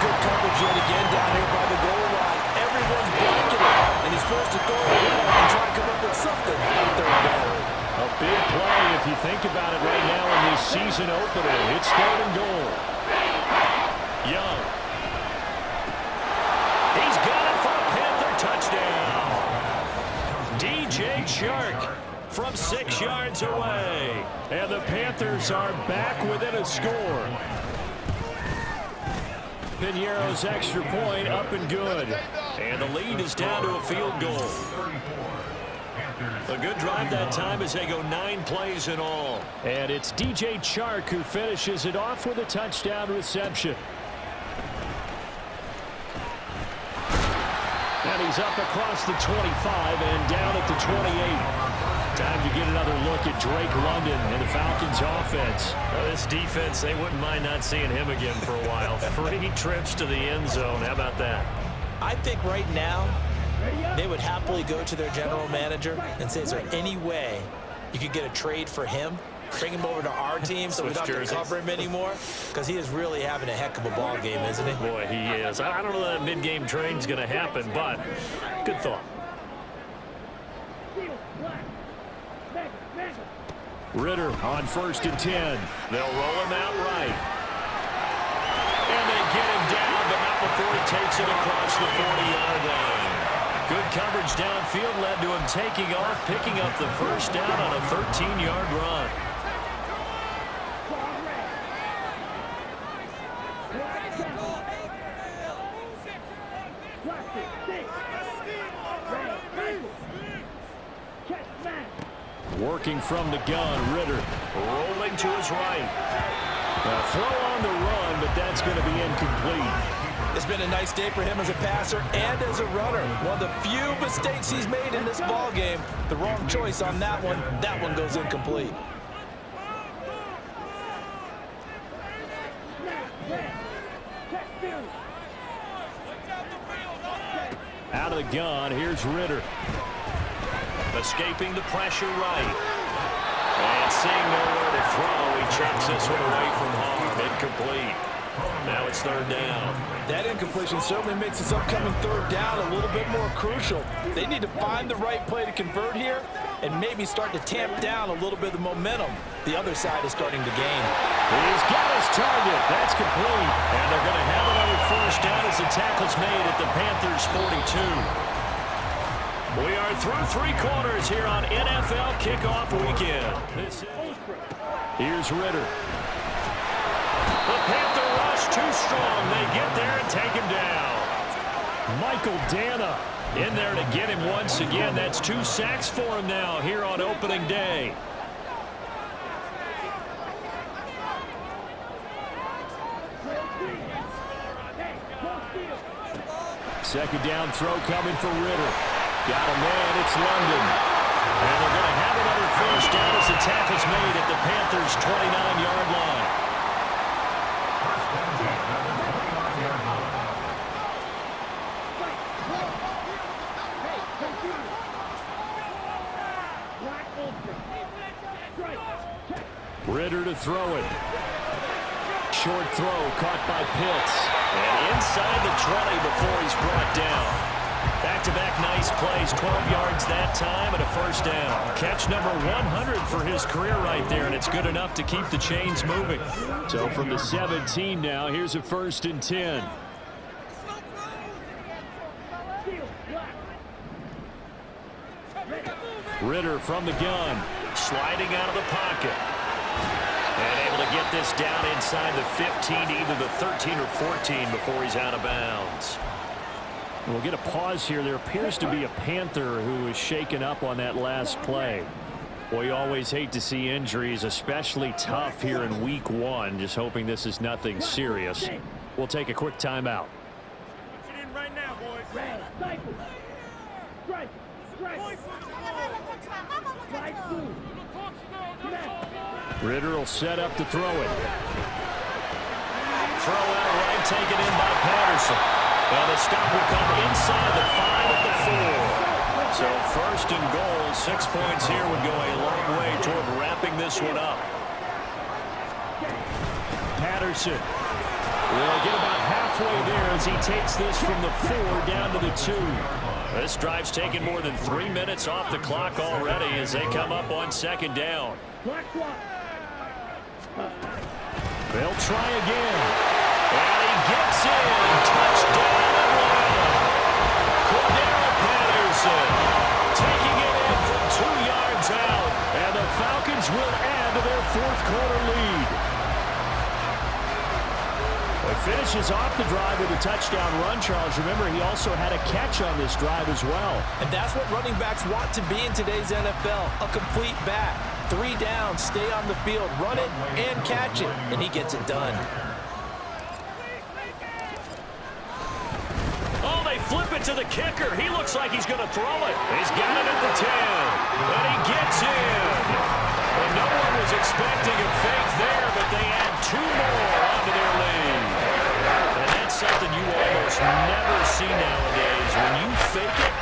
Good coverage yet again down here by the goal line. Everyone's blanketed, and he's forced to throw it away and try to come up with something on 3rd down. A big play if you think about it right now in this season opener. It's 3rd and goal. Young. He's got it for a Panther touchdown. DJ Chark from 6 yards away. And the Panthers are back within a score. Piñeiro's extra point up and good. And the lead is down to a field goal. A good drive that time as they go 9 plays in all. And it's DJ Chark who finishes it off with a touchdown reception. And he's up across the 25 and down at the 28. Time to get another look at Drake London and the Falcons offense. This defense, they wouldn't mind not seeing him again for a while. 3 trips to the end zone. How about that? I think right now they would happily go to their general manager and say, is there any way you could get a trade for him bring him over to our team so we don't have to cover him anymore? Because he is really having a heck of a ball game, isn't he? Boy, he is. I don't know that mid-game trade's going to happen, but good thought. Ritter on 1st and 10. They'll roll him out right. And they get him down, but not before he takes it across the 40-yard line. Good coverage downfield led to him taking off, picking up the first down on a 13-yard run. Working from the gun, Ritter rolling to his right. A throw on the run, but that's going to be incomplete. It's been a nice day for him as a passer and as a runner. One of the few mistakes he's made in this ball game. The wrong choice on that one. That one goes incomplete. Out of the gun, here's Ritter. Escaping the pressure right. And seeing nowhere to throw, he checks this one away from home. Incomplete. Now it's 3rd down. That incompletion certainly makes this upcoming 3rd down a little bit more crucial. They need to find the right play to convert here and maybe start to tamp down a little bit of the momentum the other side is starting to gain. He's got his target. That's complete. And they're going to have another 1st down as the tackle's made at the Panthers' 42. We are through 3 quarters here on NFL Kickoff Weekend. Here's Ritter. The Panther rush too strong. They get there and take him down. Michael Dana in there to get him once again. That's 2 sacks for him now here on opening day. Second down throw coming for Ritter. Got a man, it's London. And they're going to have another 1st down as the tackle's made at the Panthers' 29-yard line. Ritter to throw it. Short throw caught by Pitts. And inside the 20 before he's brought down. Back-to-back nice plays, 12 yards that time and a 1st down. Catch number 100 for his career right there, and it's good enough to keep the chains moving. So from the 17 now, here's a 1st and 10. Ritter from the gun, sliding out of the pocket. And able to get this down inside the 15, either the 13 or 14 before he's out of bounds. We'll get a pause here. There appears to be a Panther who is shaken up on that last play. Well, you always hate to see injuries, especially tough here in week 1. Just hoping this is nothing serious. We'll take a quick timeout. Right now, boys. Ritter will set up to throw it. Throw out right, taken in by Patterson. And the stop will come inside the 5 at the 4. So 1st and goal, 6 points here would go a long way toward wrapping this one up. Patterson will get about halfway there as he takes this from the 4 down to the 2. This drive's taken more than 3 minutes off the clock already as they come up on 2nd down. They'll try again. And he gets in. Touchdown Atlanta. Cordero Patterson taking it in from 2 yards out. And the Falcons will add to their 4th quarter lead. It finishes off the drive with a touchdown run, Charles. Remember, he also had a catch on this drive as well. And that's what running backs want to be in today's NFL, a complete back. 3 downs, stay on the field, run it, and catch it. And he gets it done. Oh, they flip it to the kicker. He looks like he's going to throw it. He's got it at the 10. And he gets in. Well, no one was expecting a fake there, but they add 2 more onto their lead. And that's something you almost never see nowadays. When you fake it,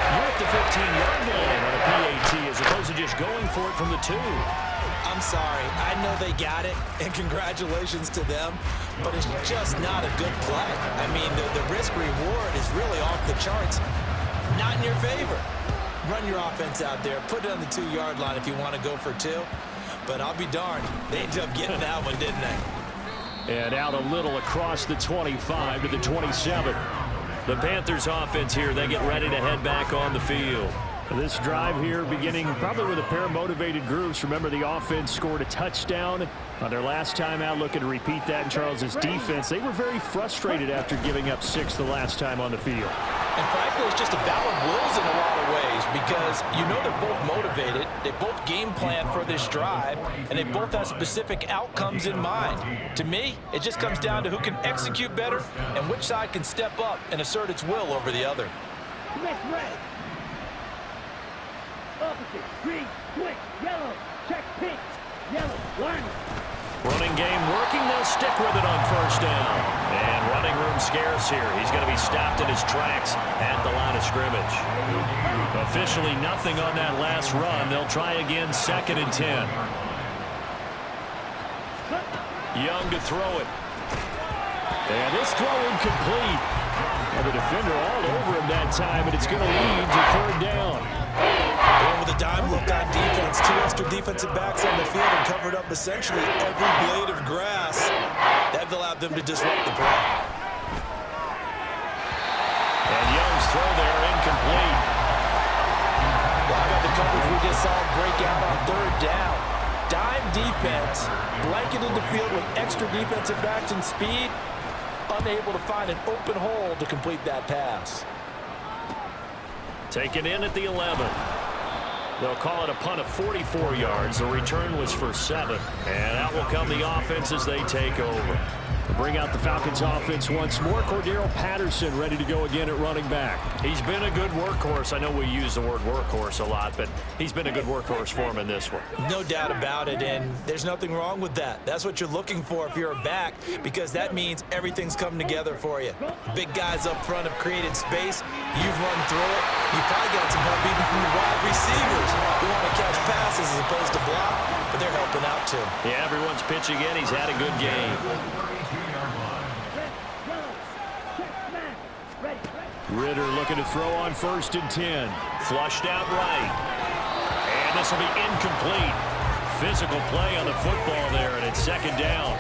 you're at the 15-yard line on a PAT as opposed to just just going for it from the 2. I'm sorry. I know they got it, and congratulations to them, but it's just not a good play. I mean, the risk-reward is really off the charts. Not in your favor. Run your offense out there. Put it on the 2-yard line if you want to go for 2. But I'll be darned. They ended up getting that one, didn't they? And out a little across the 25 to the 27. The Panthers offense here, they get ready to head back on the field. This drive here beginning probably with a pair of motivated groups. Remember, the offense scored a touchdown on their last time out, looking to repeat that in Charles's defense. They were very frustrated after giving up 6 the last time on the field. And frankly, it's just a battle of wills in a lot of ways because you know they're both motivated, they both game plan for this drive, and they both have specific outcomes in mind. To me, it just comes down to who can execute better and which side can step up and assert its will over the other. Opposite, green, switch, yellow, check pink, yellow, line. Running game working, they'll stick with it on first down. And running room scarce here. He's going to be stopped in his tracks at the line of scrimmage. Officially nothing on that last run. They'll try again, 2nd and 10. Young to throw it. And this throw incomplete. And the defender all over him that time, and it's going to lead to 3rd down. And with a dime look on defense, 2 extra defensive backs on the field and covered up essentially every blade of grass. That allowed them to disrupt the play. And Young's throw there incomplete. Well, how about the coverage we just saw break out on 3rd down? Dime defense, blanketed the field with extra defensive backs and speed, unable to find an open hole to complete that pass. Taken in at the 11. They'll call it a punt of 44 yards. The return was for 7. And out will come the offense as they take over. They'll bring out the Falcons offense once more. Cordero Patterson ready to go again at running back. He's been a good workhorse. I know we use the word workhorse a lot, but he's been a good workhorse for him in this one. No doubt about it, and there's nothing wrong with that. That's what you're looking for if you're a back, because that means everything's come together for you. Big guys up front have created space. You've run through it. You've probably got some help even from the wide receivers who want to catch passes as opposed to block, but they're helping out too. Yeah, everyone's pitching in. He's had a good game. Ritter looking to throw on 1st and 10. Flushed out right. And this will be incomplete. Physical play on the football there, and it's 2nd down.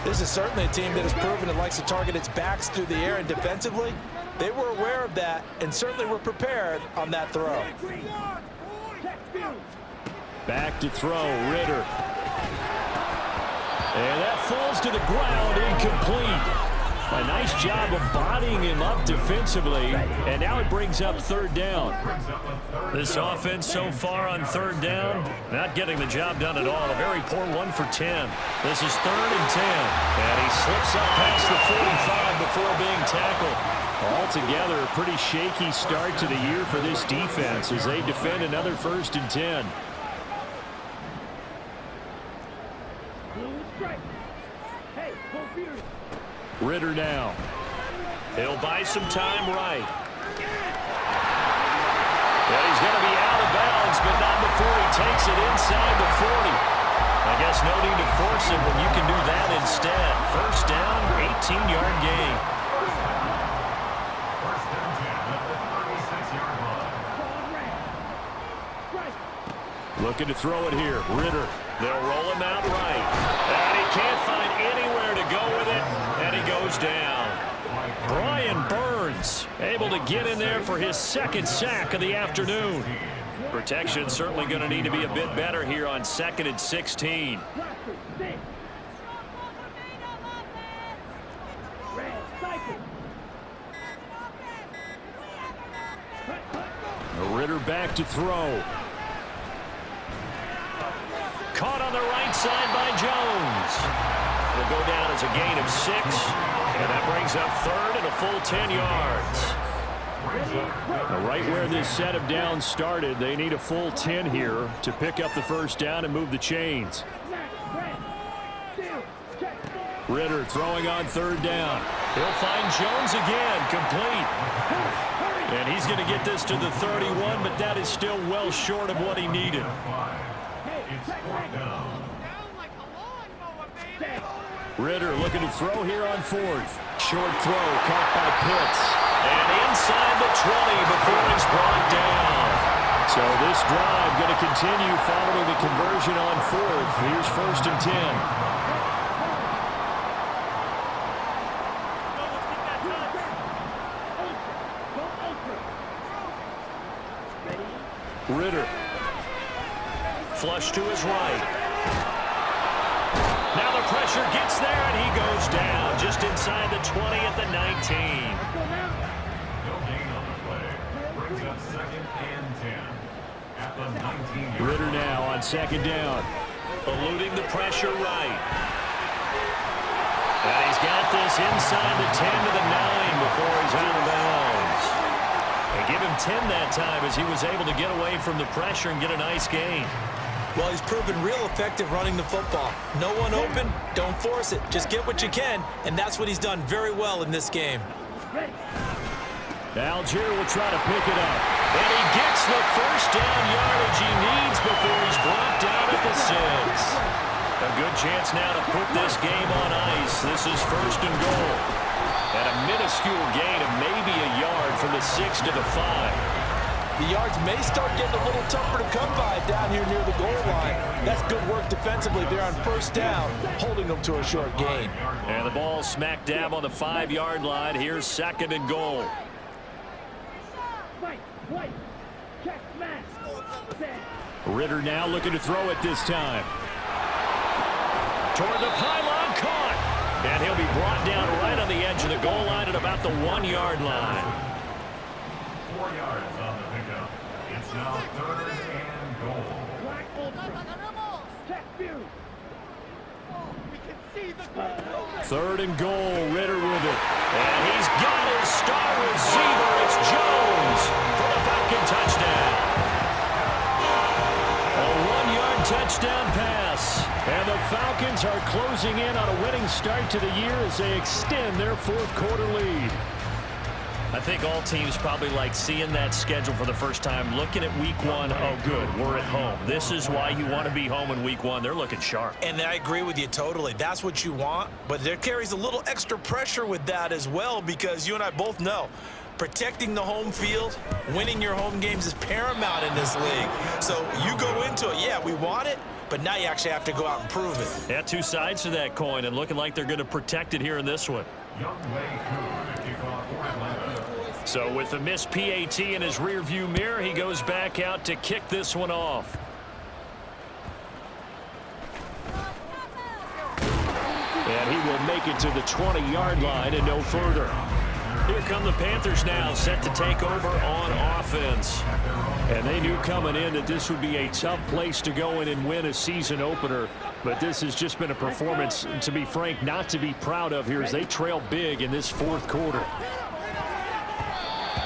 This is certainly a team that has proven it likes to target its backs through the air, and defensively, they were aware of that and certainly were prepared on that throw. Back to throw, Ritter. And that falls to the ground, incomplete. A nice job of bodying him up defensively, and now it brings up 3rd down. This offense so far on 3rd down, not getting the job done at all. A very poor 1 for 10. This is 3rd and 10, and he slips up past the 45 before being tackled. Altogether, a pretty shaky start to the year for this defense as they defend another 1st and 10. Ritter now. He'll buy some time right. And he's going to be out of bounds, but not before he takes it inside the 40. I guess no need to force it when you can do that instead. 1st down, 18-yard gain. Looking to throw it here. Ritter. They'll roll him out right. And he can't find anywhere to go with it. And he goes down. Brian Burns able to get in there for his 2nd sack of the afternoon. Protection certainly going to need to be a bit better here on 2nd and 16. Ritter back to throw. Caught on the right side by Jones. Will go down as a gain of 6, and that brings up 3rd and a full 10 yards. Right where this set of downs started, they need a full 10 here to pick up the 1st down and move the chains. Ritter throwing on 3rd down. He'll find Jones again, complete. And He's going to get this to the 31, but that is still well short of what he needed. It's fourth down. Ritter looking to throw here on fourth. Short throw caught by Pitts. And inside the 20 before he's brought down. So this drive going to continue following the conversion on fourth. Here's 1st and 10. Ritter. Flush to his right. Now the pressure gets there, and he goes down just inside the 20 at the 19. No gain on the play. Brings up 2nd and 10 at the 19. Ritter now on 2nd down. Eluding the pressure right. And he's got this inside the 10 to the 9 before he's out of bounds. They give him 10 that time as he was able to get away from the pressure and get a nice gain. Well, he's proven real effective running the football. No one open, don't force it. Just get what you can, and that's what he's done very well in this game. Algier will try to pick it up. And he gets the first down yardage he needs before he's brought down at the 6. A good chance now to put this game on ice. This is 1st and goal. And a minuscule gain of maybe a yard from the 6 to the 5. The yards may start getting a little tougher to come by down here near the goal line. That's good work defensively there on 1st down, holding them to a short gain. And the ball smack dab on the 5-yard line. Here's 2nd and goal. Ritter now looking to throw it this time. Toward the pylon, caught. And he'll be brought down right on the edge of the goal line at about the 1-yard line. 4 yards on the pickup. It's now 3rd and goal. 3rd and goal, Ritter with it. And he's got his star receiver. It's Jones for the Falcon touchdown. A 1-yard touchdown pass. And the Falcons are closing in on a winning start to the year as they extend their 4th quarter lead. I think all teams probably like seeing that schedule for the first time, looking at week 1. Oh, good, we're at home. This is why you want to be home in week 1. They're looking sharp. And I agree with you totally. That's what you want. But there carries a little extra pressure with that as well, because you and I both know protecting the home field, winning your home games is paramount in this league. So you go into it, yeah, we want it, but now you actually have to go out and prove it. Yeah, 2 sides to that coin, and looking like they're going to protect it here in this one. So with the missed PAT in his rearview mirror, he goes back out to kick this one off. And he will make it to the 20-yard line and no further. Here come the Panthers now, set to take over on offense. And they knew coming in that this would be a tough place to go in and win a season opener. But this has just been a performance, to be frank, not to be proud of here as they trail big in this 4th quarter.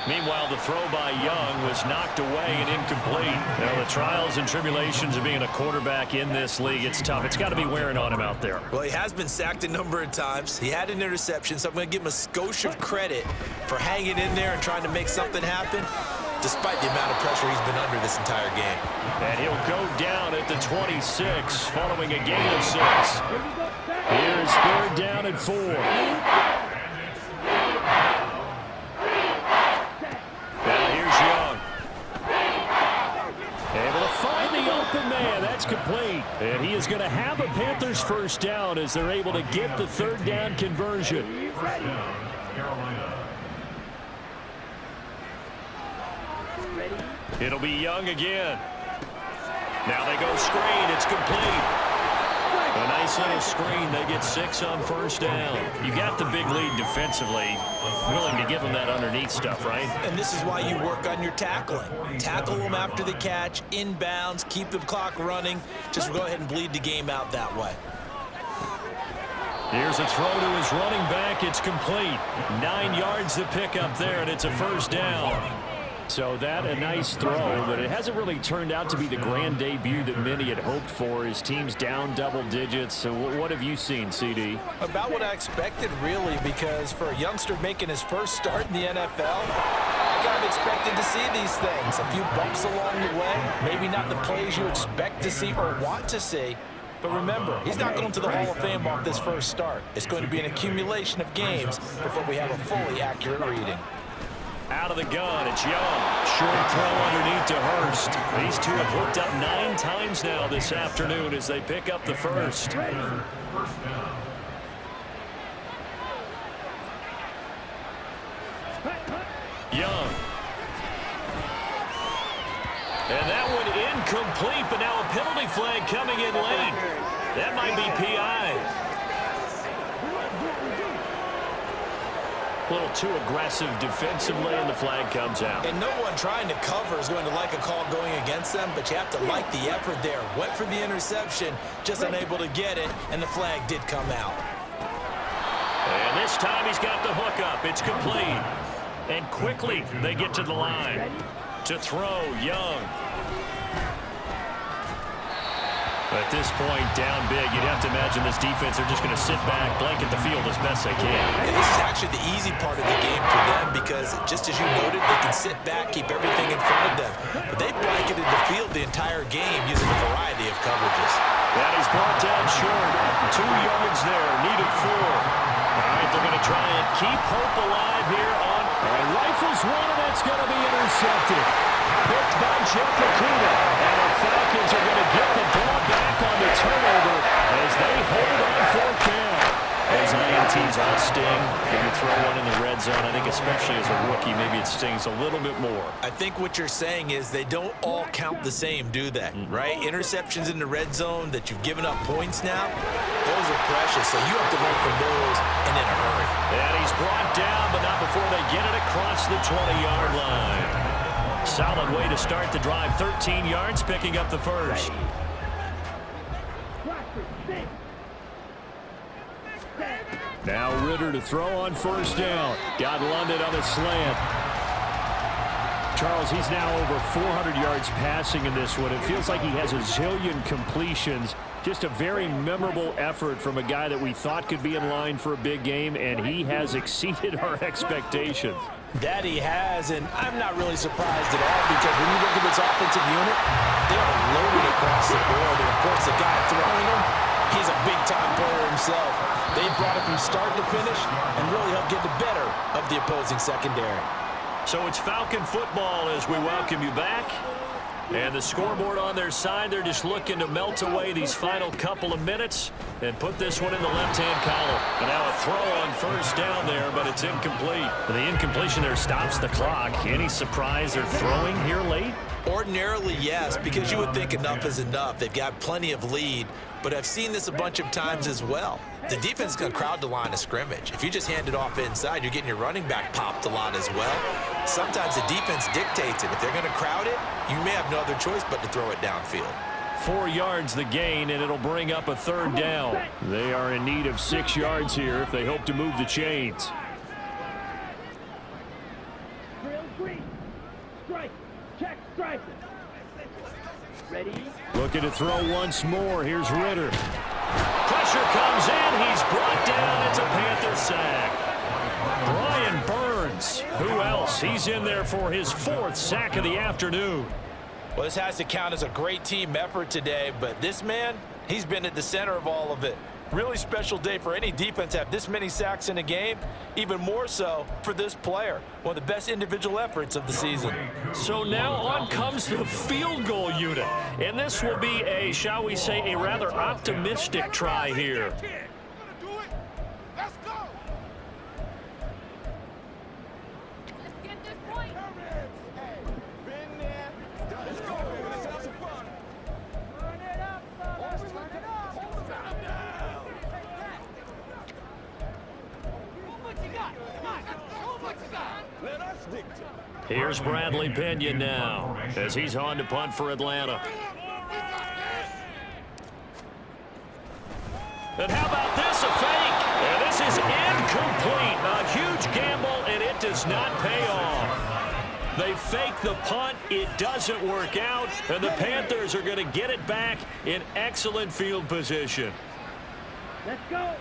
Meanwhile, the throw by Young was knocked away and incomplete. Now, the trials and tribulations of being a quarterback in this league, it's tough. It's got to be wearing on him out there. Well, he has been sacked a number of times. He had an interception, so I'm going to give him a skosh of credit for hanging in there and trying to make something happen, despite the amount of pressure he's been under this entire game. And he'll go down at the 26 following a gain of 6. Here's 3rd down and 4. Man, that's complete. And he is going to have a Panthers 1st down as they're able to get the 3rd down conversion. It'll be Young again. Now they go screen. It's complete. A nice little screen. They get 6 on 1st down. You got the big lead defensively. Willing to give them that underneath stuff, right? And this is why you work on your tackling. Tackle them after the catch, inbounds, keep the clock running. Just go ahead and bleed the game out that way. Here's a throw to his running back. It's complete. 9 yards to pick up there, and it's a 1st down. So that a nice throw, but it hasn't really turned out to be the grand debut that many had hoped for. His team's down double digits. So what have you seen, CD? About what I expected, really, because for a youngster making his first start in the NFL, I kind of expected to see these things. A few bumps along the way, maybe not the plays you expect to see or want to see. But remember, he's not going to the Hall of Fame off this first start. It's going to be an accumulation of games before we have a fully accurate reading. Out of the gun, it's Young. Short throw underneath to Hurst. These two have hooked up 9 times now this afternoon as they pick up the first. First down. Young. And that one incomplete, but now a penalty flag coming in late. That might be PI. A little too aggressive defensively, and the flag comes out. And no one trying to cover is going to like a call going against them, but you have to like the effort there. Went for the interception, just unable to get it, and the flag did come out. And this time he's got the hook up. It's complete. And quickly they get to the line. To throw, Young. At this point, down big, you'd have to imagine this defense, they're just going to sit back, blanket the field as best they can. And this is actually the easy part of the game for them because, just as you noted, they can sit back, keep everything in front of them. But they've blanketed the field the entire game using a variety of coverages. That is brought down short. 2 yards there, needed 4. All right, they're going to try and keep hope alive here on. Rifles one, and it's going to be intercepted. Picked by Jeff Okuda. And the Falcons are going to get the ball back on the turnover as they hold on 4th down. Those INTs all sting. When you throw one in the red zone, I think especially as a rookie, maybe it stings a little bit more. I think what you're saying is they don't all count the same, do they? Right? Interceptions in the red zone that you've given up points now, those are precious, so you have to learn from those and in a hurry. And he's brought down, but not before they get it across the 20-yard line. Solid way to start the drive. 13 yards, picking up the first. Now Ritter to throw on 1st down. Got London on a slant. Charles, he's now over 400 yards passing in this one. It feels like he has a zillion completions. Just a very memorable effort from a guy that we thought could be in line for a big game, and he has exceeded our expectations. That he has, and I'm not really surprised at all because when you look at this offensive unit, they are loaded across the board. And, of course, the guy throwing them, he's a big-time player himself. They brought it from start to finish and really helped get the better of the opposing secondary. So it's Falcon football as we welcome you back. And the scoreboard on their side, they're just looking to melt away these final couple of minutes and put this one in the left-hand column. And now a throw on 1st down there, but it's incomplete. The incompletion there stops the clock. Any surprise they're throwing here late? Ordinarily, yes, because you would think enough is enough. They've got plenty of lead, but I've seen this a bunch of times as well. The defense is going to crowd the line of scrimmage. If you just hand it off inside, you're getting your running back popped a lot as well. Sometimes the defense dictates it. If they're going to crowd it, you may have no other choice but to throw it downfield. 4 yards the gain, and it'll bring up a 3rd down. They are in need of 6 yards here if they hope to move the chains. Drill green. Strike. Check striker. Ready? Looking to throw once more. Here's Ritter. Pressure comes in. He's brought down. It's a Panther sack. Brian Burns. Who else? He's in there for his 4th sack of the afternoon. Well, this has to count as a great team effort today, but this man, he's been at the center of all of it. Really special day for any defense to have this many sacks in a game, even more so for this player. One of the best individual efforts of the season. So now on comes the field goal unit. And this will be a, shall we say, a rather optimistic try here. Here's Bradley Pinion now as he's on to punt for Atlanta. And how about this, a fake? And this is incomplete. A huge gamble, and it does not pay off. They fake the punt. It doesn't work out, and the Panthers are going to get it back in excellent field position. Let's go.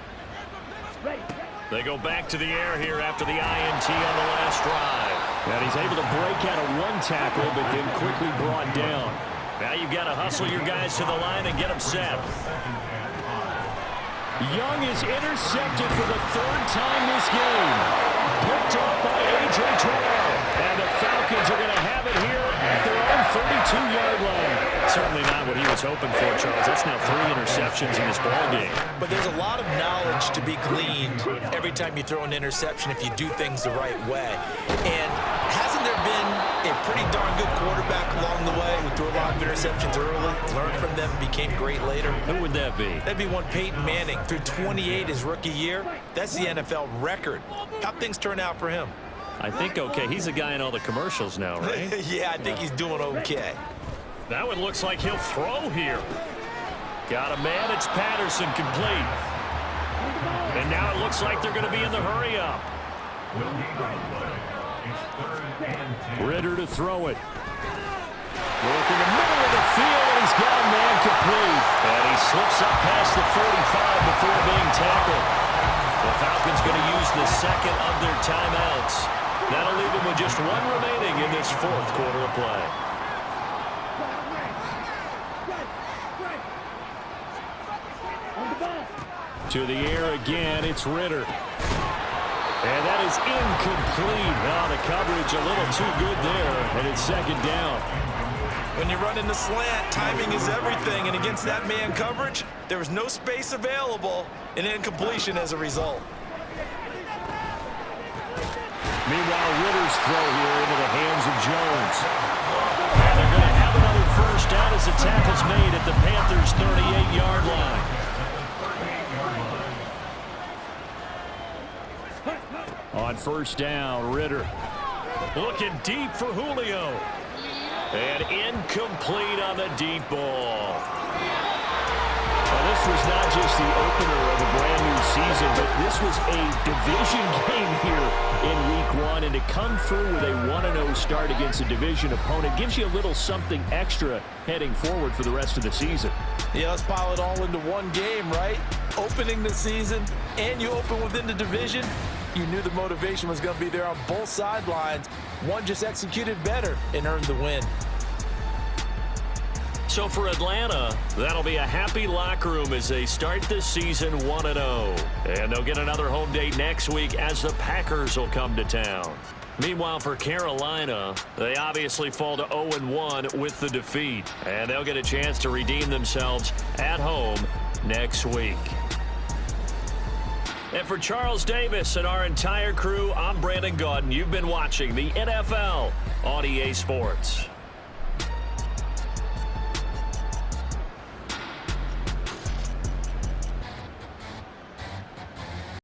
Ready. They go back to the air here after the INT on the last drive. And he's able to break out of one tackle, but then quickly brought down. Now you've got to hustle your guys to the line and get them set. Young is intercepted for the third time this game. Picked off by A.J. Terrell. And the Falcons are going to have it here at their own 32-yard line. Certainly not what he was hoping for, Charles. That's now 3 interceptions in this ballgame. But there's a lot of knowledge to be gleaned every time you throw an interception if you do things the right way. And hasn't there been a pretty darn good quarterback along the way who threw a lot of interceptions early, learned from them, became great later? Who would that be? That'd be one Peyton Manning. Threw 28 his rookie year. That's the NFL record. How'd things turn out for him? I think okay. He's a guy in all the commercials now, right? Yeah, I think he's doing okay. That one looks like he'll throw here. Got a man. It's Patterson complete. And now it looks like they're going to be in the hurry-up. Ritter to throw it. Work in the middle of the field, and he's got a man complete. And he slips up past the 45 before being tackled. The Falcons going to use the second of their timeouts. That'll leave them with just one remaining in this fourth quarter of play. To the air again, it's Ritter. And that is incomplete. Now the coverage a little too good there, and it's second down. When you run in the slant, timing is everything, and against that man coverage, there was no space available, and incompletion as a result. Meanwhile, Ritter's throw here into the hands of Jones. And they're going to have another first down as the tackle's made at the Panthers' 38-yard line. On first down, Ritter. Looking deep for Julio. And incomplete on the deep ball. Well, this was not just the opener of a brand new season, but this was a division game here in Week 1. And to come through with a 1-0 start against a division opponent gives you a little something extra heading forward for the rest of the season. Yeah, let's pile it all into one game, right? Opening the season, and you open within the division. You knew the motivation was going to be there on both sidelines. One just executed better and earned the win. So for Atlanta, that'll be a happy locker room as they start this season 1-0. And they'll get another home date next week as the Packers will come to town. Meanwhile, for Carolina, they obviously fall to 0-1 with the defeat. And they'll get a chance to redeem themselves at home next week. And for Charles Davis and our entire crew, I'm Brandon Gaudin. You've been watching the NFL on EA Sports.